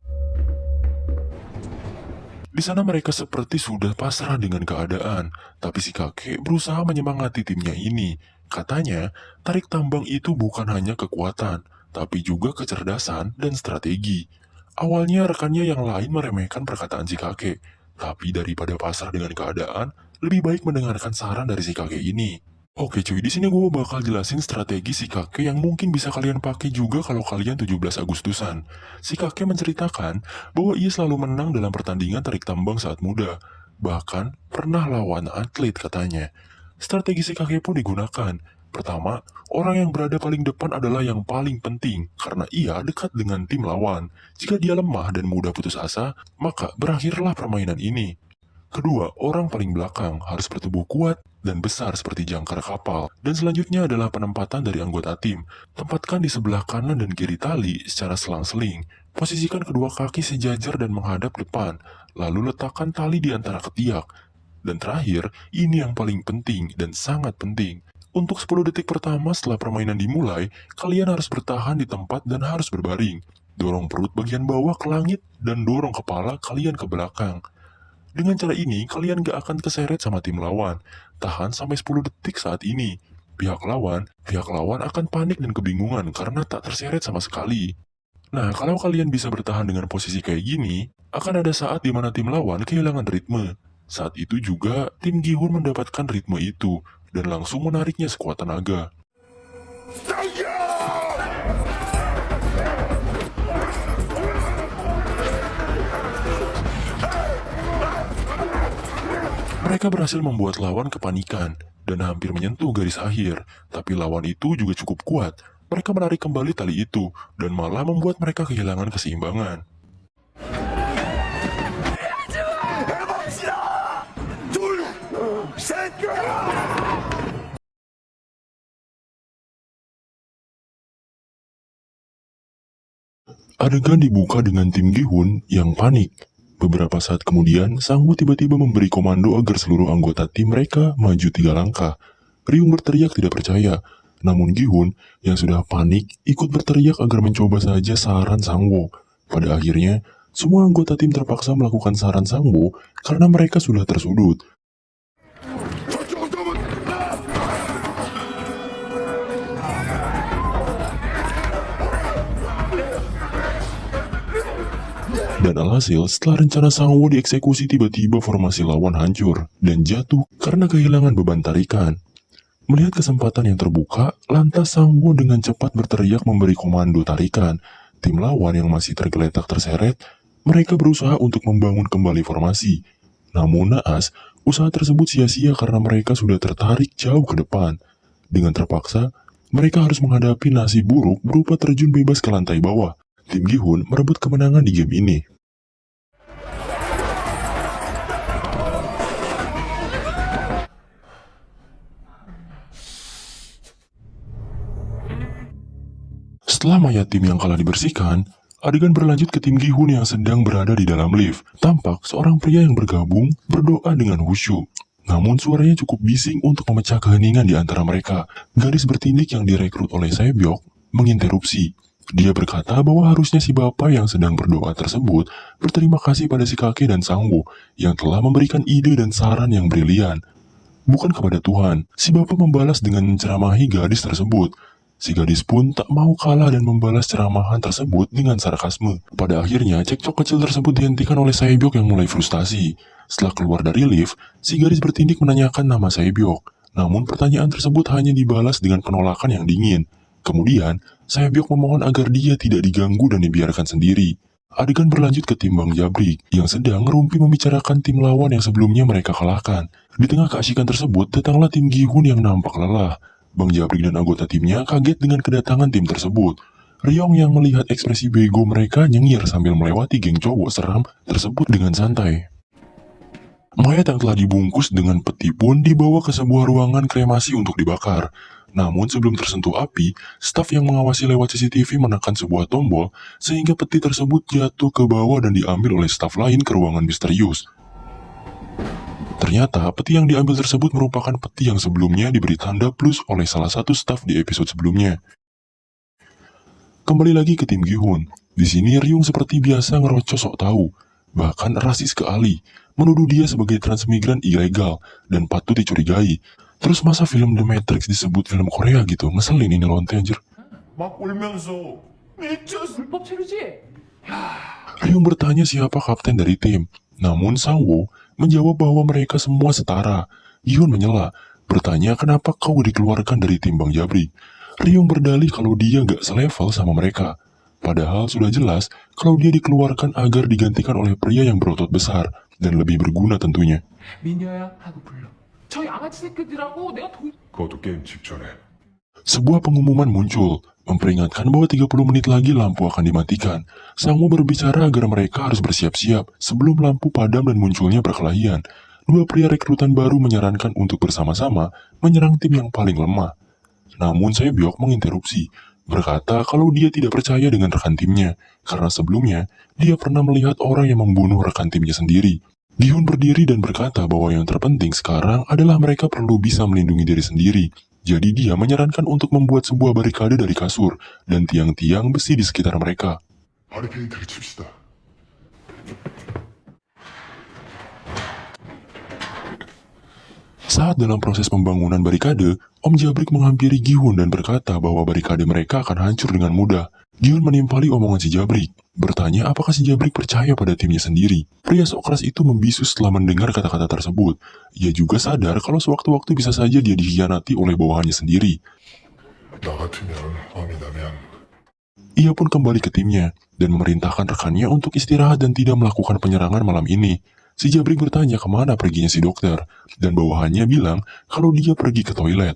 Speaker 3: Di sana mereka seperti sudah pasrah dengan keadaan, tapi si kakek berusaha menyemangati timnya ini. Katanya, tarik tambang itu bukan hanya kekuatan, tapi juga kecerdasan dan strategi. Awalnya rekannya yang lain meremehkan perkataan si kakek, tapi daripada pasrah dengan keadaan, lebih baik mendengarkan saran dari si kakek ini. Oke cuy, di sini gue bakal jelasin strategi si kakek yang mungkin bisa kalian pakai juga kalau kalian 17 Agustusan. Si kakek menceritakan bahwa ia selalu menang dalam pertandingan tarik tambang saat muda. Bahkan pernah lawan atlet katanya. Strategi si kakek pun digunakan. Pertama, orang yang berada paling depan adalah yang paling penting karena ia dekat dengan tim lawan. Jika dia lemah dan mudah putus asa, maka berakhirlah permainan ini. Kedua, orang paling belakang harus bertubuh kuat dan besar seperti jangkar kapal. Dan selanjutnya adalah penempatan dari anggota tim. Tempatkan di sebelah kanan dan kiri tali secara selang-seling. Posisikan kedua kaki sejajar dan menghadap depan. Lalu letakkan tali di antara ketiak. Dan terakhir, ini yang paling penting dan sangat penting. Untuk 10 detik pertama setelah permainan dimulai, kalian harus bertahan di tempat dan harus berbaring. Dorong perut bagian bawah ke langit dan dorong kepala kalian ke belakang. Dengan cara ini, kalian gak akan keseret sama tim lawan. Tahan sampai 10 detik saat ini. Pihak lawan akan panik dan kebingungan karena tak terseret sama sekali. Nah, kalau kalian bisa bertahan dengan posisi kayak gini, akan ada saat di mana tim lawan kehilangan ritme. Saat itu juga, tim Gihun mendapatkan ritme itu, dan langsung menariknya sekuat tenaga. Mereka berhasil membuat lawan kepanikan, dan hampir menyentuh garis akhir, tapi lawan itu juga cukup kuat. mereka menarik kembali tali itu dan malah membuat mereka kehilangan keseimbangan. Adegan dibuka dengan Tim Gi-hun yang panik. Beberapa saat kemudian, Sang-woo tiba-tiba memberi komando agar seluruh anggota tim mereka maju 3 langkah. Ryung berteriak tidak percaya, namun Gi-hun yang sudah panik ikut berteriak agar mencoba saja saran Sang-woo. Pada akhirnya, semua anggota tim terpaksa melakukan saran Sang-woo karena mereka sudah tersudut. Dan alhasil, setelah rencana Sang-woo dieksekusi, tiba-tiba formasi lawan hancur dan jatuh karena kehilangan beban tarikan. Melihat kesempatan yang terbuka, lantas Sang-woo dengan cepat berteriak memberi komando tarikan. Tim lawan yang masih tergeletak terseret, mereka berusaha untuk membangun kembali formasi. Namun naas, usaha tersebut sia-sia karena mereka sudah tertarik jauh ke depan. Dengan terpaksa, mereka harus menghadapi nasib buruk berupa terjun bebas ke lantai bawah. Tim Gi-hun merebut kemenangan di game ini. Setelah mayat tim yang kalah dibersihkan, adegan berlanjut ke tim Gi-hun yang sedang berada di dalam lift. Tampak seorang pria yang bergabung berdoa dengan khusyuk. Namun suaranya cukup bising untuk memecah keheningan di antara mereka. Gadis bertindik yang direkrut oleh Sae-byok menginterupsi. Dia berkata bahwa harusnya si bapak yang sedang berdoa tersebut berterima kasih pada si kakek dan Sang-woo yang telah memberikan ide dan saran yang brilian. Bukan kepada Tuhan, si bapak membalas dengan menceramahi gadis tersebut. Si gadis pun tak mau kalah dan membalas ceramahan tersebut dengan sarkasme. Pada akhirnya, cekcok kecil tersebut dihentikan oleh Sae-byok yang mulai frustasi. Setelah keluar dari lift, si gadis bertindik menanyakan nama Sae-byok. Namun pertanyaan tersebut hanya dibalas dengan penolakan yang dingin. Kemudian, Sae-byok memohon agar dia tidak diganggu dan dibiarkan sendiri. Adegan berlanjut ke tim Bang Jabrik yang sedang ngerumpi membicarakan tim lawan yang sebelumnya mereka kalahkan. Di tengah keasikan tersebut, datanglah tim Gi-hun yang nampak lelah. Bang Jabrik dan anggota timnya kaget dengan kedatangan tim tersebut. Ryong yang melihat ekspresi bego mereka nyengir sambil melewati geng cowok seram tersebut dengan santai. Mayat yang telah dibungkus dengan peti pun dibawa ke sebuah ruangan kremasi untuk dibakar. Namun sebelum tersentuh api, staf yang mengawasi lewat CCTV menekan sebuah tombol sehingga peti tersebut jatuh ke bawah dan diambil oleh staf lain ke ruangan misterius. Ternyata peti yang diambil tersebut merupakan peti yang sebelumnya diberi tanda plus oleh salah satu staf di episode sebelumnya. Kembali lagi ke tim Gi-hun. Di sini Ryung seperti biasa ngerocos sok tahu, bahkan rasis ke Ali, menuduh dia sebagai transmigran ilegal dan patut dicurigai. Terus masa film The Matrix disebut film Korea gitu? Ngeselin ini lonte anjir.
Speaker 2: 막 울면서 미쳤어.
Speaker 5: 불법 체류지?
Speaker 3: Ryung bertanya siapa kapten dari tim. Namun Sang-woo menjawab bahwa mereka semua setara. Gi-hun menyela, bertanya kenapa kau dikeluarkan dari tim Bang Jabrik. Ryung berdalih kalau dia gak selevel sama mereka. Padahal sudah jelas kalau dia dikeluarkan agar digantikan oleh pria yang berotot besar dan lebih berguna tentunya.
Speaker 5: 미녀야 하고 불러. 저 양아치 새끼들하고 내가
Speaker 2: 그것도 게임 직전에.
Speaker 3: Sebuah pengumuman muncul, memperingatkan bahwa 30 menit lagi lampu akan dimatikan. Sang-woo berbicara agar mereka harus bersiap-siap sebelum lampu padam dan munculnya perkelahian. Dua pria rekrutan baru menyarankan untuk bersama-sama menyerang tim yang paling lemah. Namun Sae-byok menginterupsi, berkata kalau dia tidak percaya dengan rekan timnya, karena sebelumnya dia pernah melihat orang yang membunuh rekan timnya sendiri. Gi-hun berdiri dan berkata bahwa yang terpenting sekarang adalah mereka perlu bisa melindungi diri sendiri. Jadi dia menyarankan untuk membuat sebuah barikade dari kasur dan tiang-tiang besi di sekitar mereka.
Speaker 2: 바리케이드를 칩시다.
Speaker 3: Saat dalam proses pembangunan barikade, Om Jabrik menghampiri Gi-hun dan berkata bahwa barikade mereka akan hancur dengan mudah. Gi-hun menimpali omongan si Jabrik, bertanya apakah si Jabrik percaya pada timnya sendiri. Pria sok keras itu membisu setelah mendengar kata-kata tersebut. Ia juga sadar kalau sewaktu-waktu bisa saja dia dikhianati oleh bawahannya sendiri.
Speaker 2: 나 같으면 왕이라면
Speaker 3: Ia pun kembali ke timnya dan memerintahkan rekannya untuk istirahat dan tidak melakukan penyerangan malam ini. Si Jabrik bertanya kemana perginya si dokter, dan bawahannya bilang kalau dia pergi ke toilet.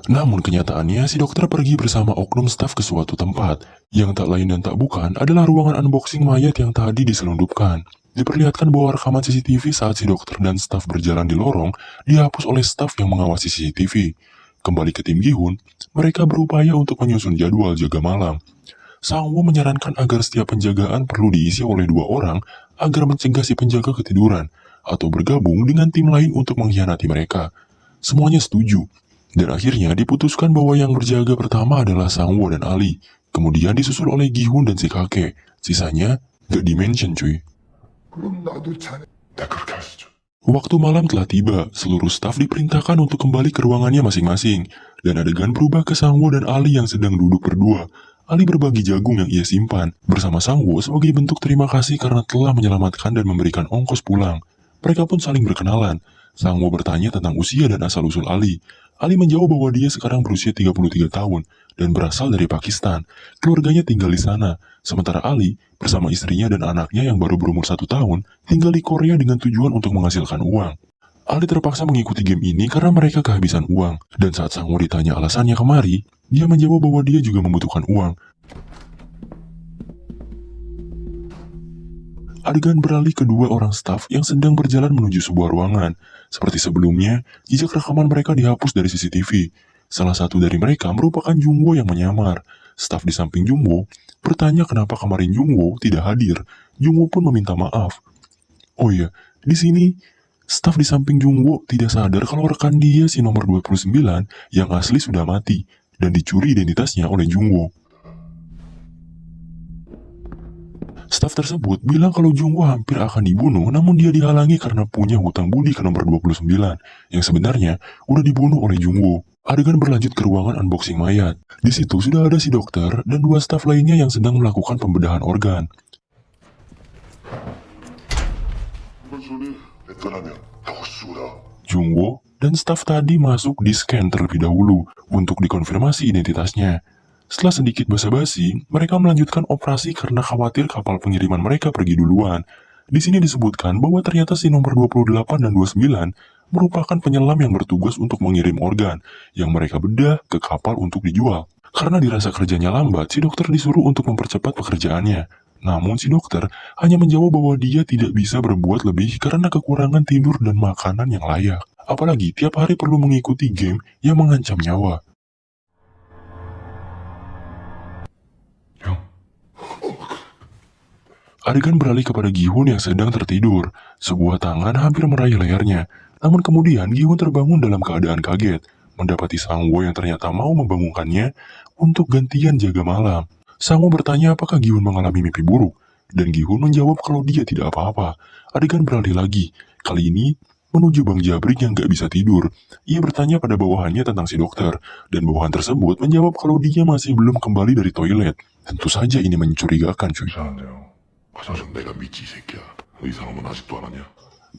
Speaker 3: Namun kenyataannya si dokter pergi bersama oknum staf ke suatu tempat, yang tak lain dan tak bukan adalah ruangan unboxing mayat yang tadi diselundupkan. Diperlihatkan bahwa rekaman CCTV saat si dokter dan staf berjalan di lorong dihapus oleh staf yang mengawasi CCTV. Kembali ke tim Gi-hun, mereka berupaya untuk menyusun jadwal jaga malam. Sang-woo menyarankan agar setiap penjagaan perlu diisi oleh 2 orang agar mencegah si penjaga ketiduran atau bergabung dengan tim lain untuk mengkhianati mereka. Semuanya setuju. Dan akhirnya diputuskan bahwa yang berjaga pertama adalah Sang-woo dan Ali. Kemudian disusul oleh Gi-hun dan si kakek. Sisanya gak di-mention cuy.
Speaker 2: 그럼 나도 자네. 나 그렇게 하시죠.
Speaker 3: Waktu malam telah tiba, seluruh staf diperintahkan untuk kembali ke ruangannya masing-masing. Dan adegan berubah ke Sang-woo dan Ali yang sedang duduk berdua. Ali berbagi jagung yang ia simpan bersama Sang-woo sebagai bentuk terima kasih karena telah menyelamatkan dan memberikan ongkos pulang. Mereka pun saling berkenalan. Sang-woo bertanya tentang usia dan asal-usul Ali. Ali menjawab bahwa dia sekarang berusia 33 tahun dan berasal dari Pakistan. Keluarganya tinggal di sana. Sementara Ali bersama istrinya dan anaknya yang baru berumur 1 tahun tinggal di Korea dengan tujuan untuk menghasilkan uang. Ali terpaksa mengikuti game ini karena mereka kehabisan uang. Dan saat Sang-woo ditanya alasannya kemari, dia menjawab bahwa dia juga membutuhkan uang. Adegan beralih ke 2 orang staf yang sedang berjalan menuju sebuah ruangan. Seperti sebelumnya, jejak rekaman mereka dihapus dari CCTV. Salah satu dari mereka merupakan Jungwoo yang menyamar. Staf di samping Jungwoo bertanya kenapa kemarin Jungwoo tidak hadir. Jungwoo pun meminta maaf. Oh iya, di sini staf di samping Jungwoo tidak sadar kalau rekan dia si nomor 29 yang asli sudah mati dan dicuri identitasnya oleh Jungwoo. Staf tersebut bilang kalau Jungwoo hampir akan dibunuh namun dia dihalangi karena punya hutang budi ke nomor 29 yang sebenarnya udah dibunuh oleh Jungwoo. Adegan berlanjut ke ruangan unboxing mayat. Di situ sudah ada si dokter dan 2 staf lainnya yang sedang melakukan pembedahan organ.
Speaker 2: 이번 손이 내 거라면 더 쏘라.
Speaker 3: Jungwoo dan staf tadi masuk di scan terlebih dahulu untuk dikonfirmasi identitasnya. Setelah sedikit basa-basi, mereka melanjutkan operasi karena khawatir kapal pengiriman mereka pergi duluan. Di sini disebutkan bahwa ternyata si nomor 28 dan 29 merupakan penyelam yang bertugas untuk mengirim organ yang mereka bedah ke kapal untuk dijual. Karena dirasa kerjanya lambat, si dokter disuruh untuk mempercepat pekerjaannya. Namun si dokter hanya menjawab bahwa dia tidak bisa berbuat lebih karena kekurangan tidur dan makanan yang layak. Apalagi tiap hari perlu mengikuti game yang mengancam nyawa. Adegan beralih kepada Gi-hun yang sedang tertidur. Sebuah tangan hampir meraih lehernya. Namun kemudian Gi-hun terbangun dalam keadaan kaget, mendapati Sang-woo yang ternyata mau membangunkannya untuk gantian jaga malam. Sang-woo bertanya apakah Gi-hun mengalami mimpi buruk, dan Gi-hun menjawab kalau dia tidak apa-apa. Adegan beralih lagi, kali ini menuju Bang Jabrik yang gak bisa tidur. Ia bertanya pada bawahannya tentang si dokter, dan bawahan tersebut menjawab kalau dia masih belum kembali dari toilet. Tentu saja ini mencurigakan cuy.
Speaker 2: 이상한데요. 화장실 내가 믿지 이 새끼야. 이상하면 아직도 안 하냐?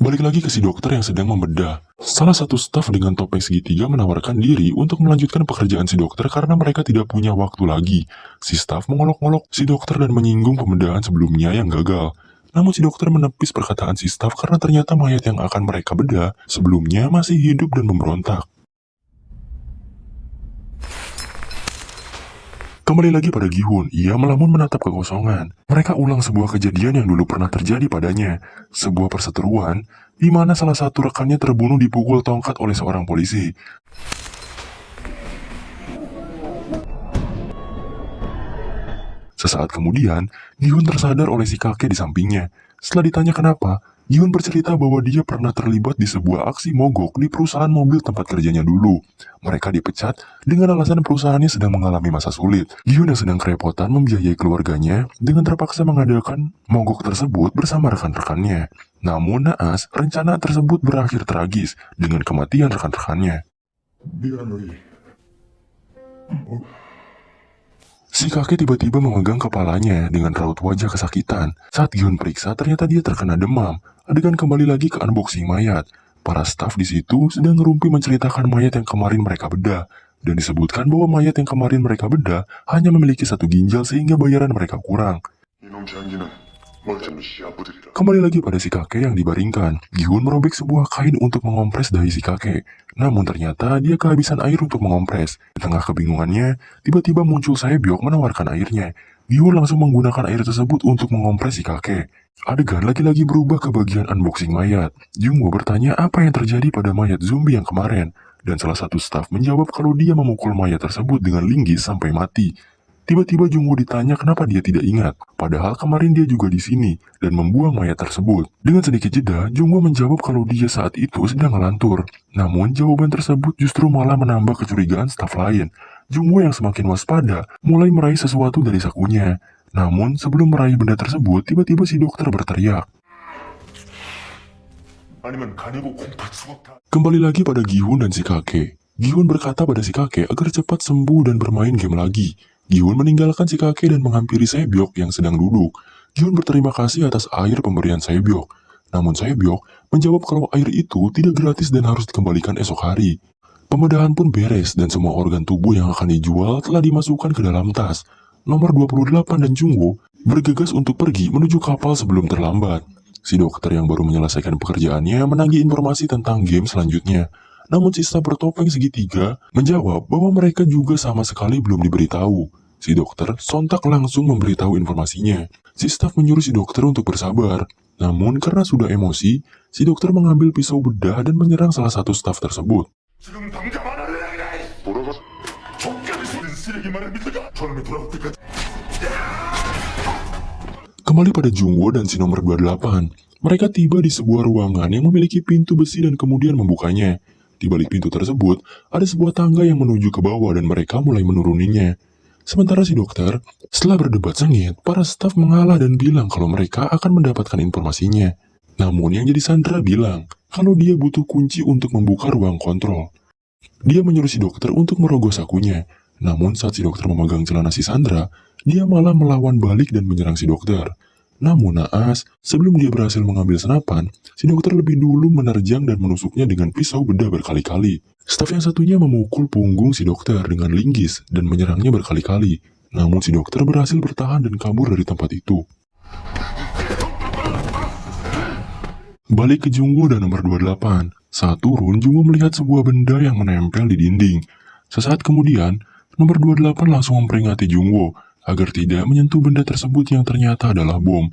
Speaker 3: Balik lagi ke si dokter yang sedang membedah. Salah satu staf dengan topeng segitiga menawarkan diri untuk melanjutkan pekerjaan si dokter karena mereka tidak punya waktu lagi. Si staf mengolok-olok si dokter dan menyinggung pembedahan sebelumnya yang gagal. Namun si dokter menepis perkataan si staf karena ternyata mayat yang akan mereka bedah sebelumnya masih hidup dan memberontak. Kembali lagi pada Gi-hun, ia melamun menatap kekosongan. Mereka ulang sebuah kejadian yang dulu pernah terjadi padanya. Sebuah perseteruan, di mana salah satu rekannya terbunuh dipukul tongkat oleh seorang polisi. Sesaat kemudian, Gi-hun tersadar oleh si kakek di sampingnya. Setelah ditanya kenapa, Gi-hun bercerita bahwa dia pernah terlibat di sebuah aksi mogok di perusahaan mobil tempat kerjanya dulu. Mereka dipecat dengan alasan perusahaannya sedang mengalami masa sulit. Gi-hun yang sedang kerepotan membiayai keluarganya dengan terpaksa mengadakan mogok tersebut bersama rekan-rekannya. Namun naas, rencana tersebut berakhir tragis dengan kematian rekan-rekannya.
Speaker 2: 미안해.
Speaker 3: Si kakek tiba-tiba memegang kepalanya dengan raut wajah kesakitan. Saat Gi-hun periksa, ternyata dia terkena demam. Adegan kembali lagi ke unboxing mayat. Para staf di situ sedang ngerumpi menceritakan mayat yang kemarin mereka bedah. Dan disebutkan bahwa mayat yang kemarin mereka bedah hanya memiliki 1 ginjal sehingga bayaran mereka kurang.
Speaker 2: 이놈 장기는 먼저 시아부들이라.
Speaker 3: Kembali lagi pada si kakek yang dibaringkan. Gihun merobek sebuah kain untuk mengompres dahi si kakek. Namun ternyata dia kehabisan air untuk mengompres. Di tengah kebingungannya, tiba-tiba muncul Saebyok menawarkan airnya. Gihun langsung menggunakan air tersebut untuk mengompres si kakek. Adegan lagi-lagi berubah ke bagian unboxing mayat. Jungwoo bertanya apa yang terjadi pada mayat zombie yang kemarin. Dan salah satu staf menjawab kalau dia memukul mayat tersebut dengan linggis sampai mati. Tiba-tiba Jungwoo ditanya kenapa dia tidak ingat, padahal kemarin dia juga di sini dan membuang mayat tersebut. Dengan sedikit jeda, Jungwoo menjawab kalau dia saat itu sedang ngelantur. Namun jawaban tersebut justru malah menambah kecurigaan staf lain. Jungwoo yang semakin waspada mulai meraih sesuatu dari sakunya. Namun sebelum meraih benda tersebut, tiba-tiba si dokter berteriak.
Speaker 2: 아니면 간이고 공파 죽었다.
Speaker 3: Kembali lagi pada Gihun dan si kakek. Gihun berkata pada si kakek agar cepat sembuh dan bermain game lagi. Gihun meninggalkan si kakek dan menghampiri Saebyok yang sedang duduk. Gihun berterima kasih atas air pemberian Saebyok. Namun Saebyok menjawab kalau air itu tidak gratis dan harus dikembalikan esok hari. Pembedahan pun beres dan semua organ tubuh yang akan dijual telah dimasukkan ke dalam tas. Nomor 28 dan Jungwoo bergegas untuk pergi menuju kapal sebelum terlambat. Si dokter yang baru menyelesaikan pekerjaannya menagih informasi tentang game selanjutnya. Namun si staf bertopeng segitiga menjawab bahwa mereka juga sama sekali belum diberitahu. Si dokter sontak langsung memberitahu informasinya. Si staf menyuruh si dokter untuk bersabar. Namun karena sudah emosi, si dokter mengambil pisau bedah dan menyerang salah satu staf tersebut.
Speaker 2: 지금 당장 안 할래. 뭐라고? 족같이 생긴 쓰레기만을 믿다가 저놈이 돌아올 때까지.
Speaker 3: Kembali pada Jungwoo dan si nomor 28. Mereka tiba di sebuah ruangan yang memiliki pintu besi dan kemudian membukanya. Di balik pintu tersebut, ada sebuah tangga yang menuju ke bawah dan mereka mulai menuruninya. Sementara si dokter, setelah berdebat sengit, para staf mengalah dan bilang kalau mereka akan mendapatkan informasinya. Namun yang jadi Sandra bilang kalau dia butuh kunci untuk membuka ruang kontrol. Dia menyuruh si dokter untuk merogoh sakunya. Namun saat si dokter memegang celana si Sandra, dia malah melawan balik dan menyerang si dokter. Namun naas, sebelum dia berhasil mengambil senapan, si dokter lebih dulu menerjang dan menusuknya dengan pisau bedah berkali-kali. Staf yang satunya memukul punggung si dokter dengan linggis dan menyerangnya berkali-kali. Namun si dokter berhasil bertahan dan kabur dari tempat itu. Balik ke Jungwoo dan nomor 28. Saat turun, Jungwoo melihat sebuah benda yang menempel di dinding. Sesaat kemudian, nomor 28 langsung memperingati Jungwoo agar tidak menyentuh benda tersebut yang ternyata adalah bom.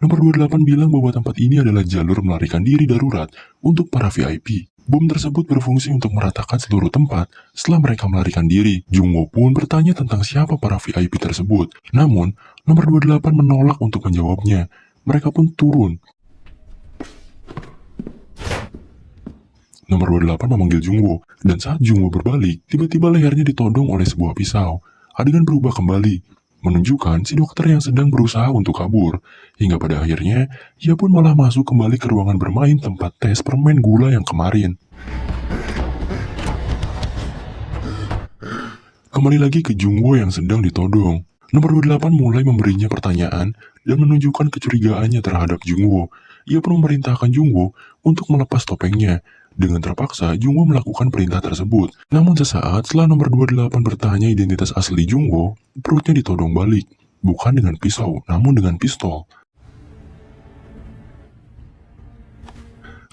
Speaker 3: Nomor 28 bilang bahwa tempat ini adalah jalur melarikan diri darurat untuk para VIP. Bom tersebut berfungsi untuk meratakan seluruh tempat setelah mereka melarikan diri. Jungwoo pun bertanya tentang siapa para VIP tersebut. Namun, nomor 28 menolak untuk menjawabnya. Mereka pun turun. Nomor 28 memanggil Jungwoo, dan saat Jungwoo berbalik, tiba-tiba lehernya ditodong oleh sebuah pisau. Adegan berubah kembali, menunjukkan si dokter yang sedang berusaha untuk kabur. Hingga pada akhirnya, ia pun malah masuk kembali ke ruangan bermain tempat tes permen gula yang kemarin. Kembali lagi ke Jungwoo yang sedang ditodong. Nomor 28 mulai memberinya pertanyaan dan menunjukkan kecurigaannya terhadap Jungwoo. Ia pun memerintahkan Jungwoo untuk melepas topengnya. Dengan terpaksa, Jungwoo melakukan perintah tersebut. Namun sesaat setelah nomor 28 bertanya identitas asli Jungwoo, perutnya ditodong balik. Bukan dengan pisau, namun dengan pistol.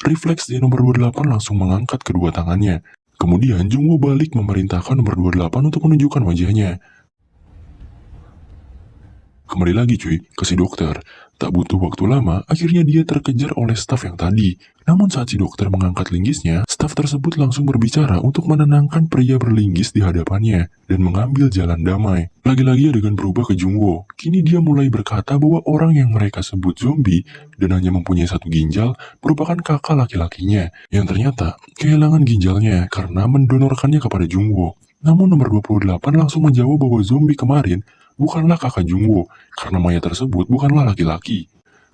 Speaker 3: Refleks di nomor 28 langsung mengangkat kedua tangannya. Kemudian Jungwoo balik memerintahkan nomor 28 untuk menunjukkan wajahnya. Kembali lagi cuy, ke si dokter. Tak butuh waktu lama, akhirnya dia terkejar oleh staf yang tadi. Namun saat si dokter mengangkat linggisnya, staf tersebut langsung berbicara untuk menenangkan pria berlinggis di hadapannya dan mengambil jalan damai. Lagi-lagi adegan berubah ke Jungwoo. Kini dia mulai berkata bahwa orang yang mereka sebut zombie dan hanya mempunyai satu ginjal merupakan kakak laki-lakinya yang ternyata kehilangan ginjalnya karena mendonorkannya kepada Jungwoo. Namun nomor 28 langsung menjawab bahwa zombie kemarin bukanlah kakak Jungwoo, karena mayat tersebut bukanlah laki-laki.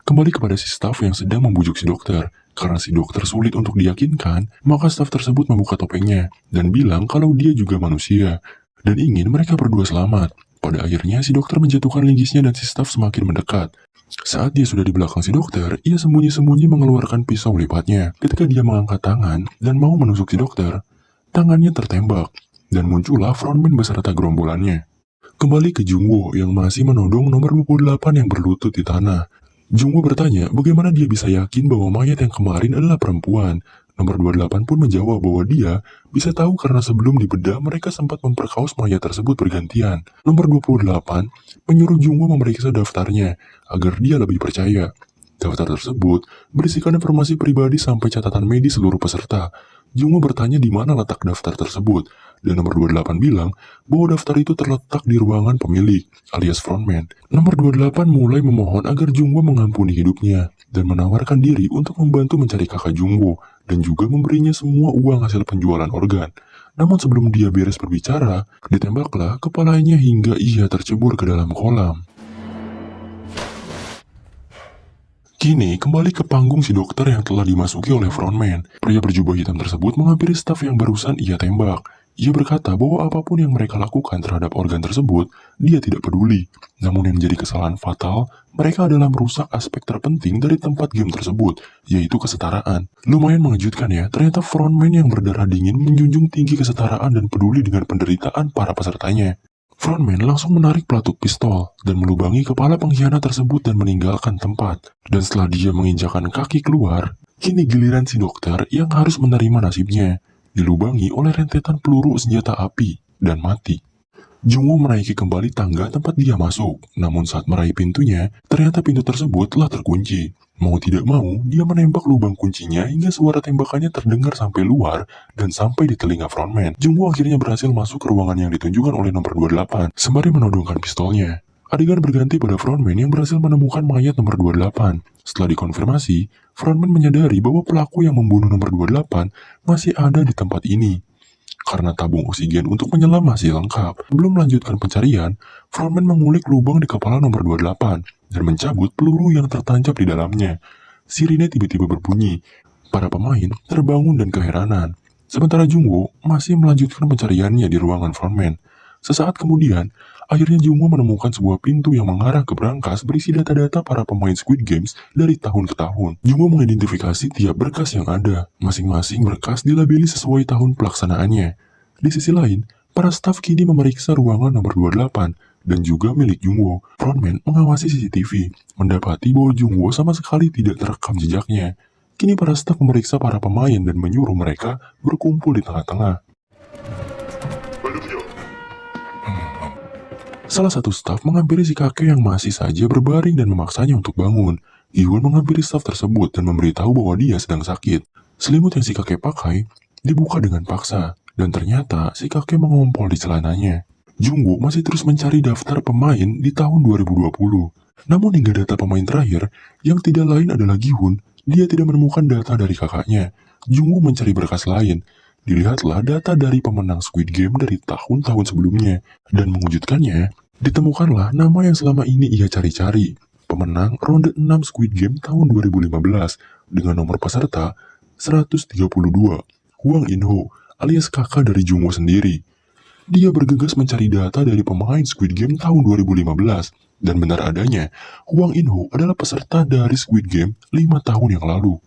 Speaker 3: Kembali kepada si staf yang sedang membujuk si dokter. Karena si dokter sulit untuk diyakinkan, maka staf tersebut membuka topengnya dan bilang kalau dia juga manusia dan ingin mereka berdua selamat. Pada akhirnya si dokter menjatuhkan linggisnya dan si staf semakin mendekat. Saat dia sudah di belakang si dokter, ia sembunyi-sembunyi mengeluarkan pisau lipatnya. Ketika dia mengangkat tangan dan mau menusuk si dokter, tangannya tertembak dan muncullah frontman beserta gerombolannya. Kembali ke Jungwoo yang masih menodong nomor 28 yang berlutut di tanah. Jungwoo bertanya bagaimana dia bisa yakin bahwa mayat yang kemarin adalah perempuan. Nomor 28 pun menjawab bahwa dia bisa tahu karena sebelum dibedah mereka sempat memperkaos mayat tersebut bergantian. Nomor 28 menyuruh Jungwoo memeriksa daftarnya agar dia lebih percaya. Daftar tersebut berisikan informasi pribadi sampai catatan medis seluruh peserta. Jungwoo bertanya di mana letak daftar tersebut, dan nomor 28 bilang bahwa daftar itu terletak di ruangan pemilik, alias frontman. Nomor 28 mulai memohon agar Jungwoo mengampuni hidupnya, dan menawarkan diri untuk membantu mencari kakak Jungwoo, dan juga memberinya semua uang hasil penjualan organ. Namun sebelum dia beres berbicara, ditembaklah kepalanya hingga ia tercebur ke dalam kolam. Kini kembali ke panggung si dokter yang telah dimasuki oleh frontman. Pria berjubah hitam tersebut menghampiri staf yang barusan ia tembak. Ia berkata bahwa apapun yang mereka lakukan terhadap organ tersebut, dia tidak peduli. Namun yang menjadi kesalahan fatal, mereka adalah merusak aspek terpenting dari tempat game tersebut, yaitu kesetaraan. Lumayan mengejutkan ya, ternyata frontman yang berdarah dingin menjunjung tinggi kesetaraan dan peduli dengan penderitaan para pesertanya. Frontman langsung menarik pelatuk pistol dan melubangi kepala pengkhianat tersebut dan meninggalkan tempat. Dan setelah dia menginjakan kaki keluar, kini giliran si dokter yang harus menerima nasibnya, dilubangi oleh rentetan peluru senjata api dan mati. Jungwoo menaiki kembali tangga tempat dia masuk, namun saat meraih pintunya, ternyata pintu tersebut telah terkunci. Mau tidak mau, dia menembak lubang kuncinya hingga suara tembakannya terdengar sampai luar dan sampai di telinga frontman. Jungwoo akhirnya berhasil masuk ke ruangan yang ditunjukkan oleh nomor 28, sembari menodongkan pistolnya. Adegan berganti pada frontman yang berhasil menemukan mayat nomor 28. Setelah dikonfirmasi, frontman menyadari bahwa pelaku yang membunuh nomor 28 masih ada di tempat ini. Karena tabung oksigen untuk menyelam masih lengkap. Belum melanjutkan pencarian, frontman mengulik lubang di kepala nomor 28 dan mencabut peluru yang tertancap di dalamnya. Sirine tiba-tiba berbunyi. Para pemain terbangun dan keheranan. Sementara Jungwoo masih melanjutkan pencariannya di ruangan frontman. Sesaat kemudian, akhirnya Jungwoo menemukan sebuah pintu yang mengarah ke brankas berisi data-data para pemain Squid Games dari tahun ke tahun. Jungwoo mengidentifikasi tiap berkas yang ada. Masing-masing berkas dilabeli sesuai tahun pelaksanaannya. Di sisi lain, para staf kini memeriksa ruangan nomor 28 dan juga milik Jungwoo. Frontman mengawasi CCTV, mendapati bahwa Jungwoo sama sekali tidak terekam jejaknya. Kini para staf memeriksa para pemain dan menyuruh mereka berkumpul di tengah-tengah. Salah satu staf menghampiri si kakek yang masih saja berbaring dan memaksanya untuk bangun. Gi-hun menghampiri staf tersebut dan memberitahu bahwa dia sedang sakit. Selimut yang si kakek pakai dibuka dengan paksa, dan ternyata si kakek mengompol di celananya. Jungwoo masih terus mencari daftar pemain di tahun 2020. Namun hingga data pemain terakhir, yang tidak lain adalah Gi-hun, dia tidak menemukan data dari kakaknya. Jungwoo mencari berkas lain. Dilihatlah data dari pemenang Squid Game dari tahun-tahun sebelumnya. Dan mengejutkannya, ditemukanlah nama yang selama ini ia cari-cari. Pemenang ronde 6 Squid Game tahun 2015 dengan nomor peserta 132, Hwang In-ho, alias kakak dari Jungwoo sendiri. Dia bergegas mencari data dari pemain Squid Game tahun 2015, dan benar adanya, Hwang In-ho adalah peserta dari Squid Game 5 tahun yang lalu.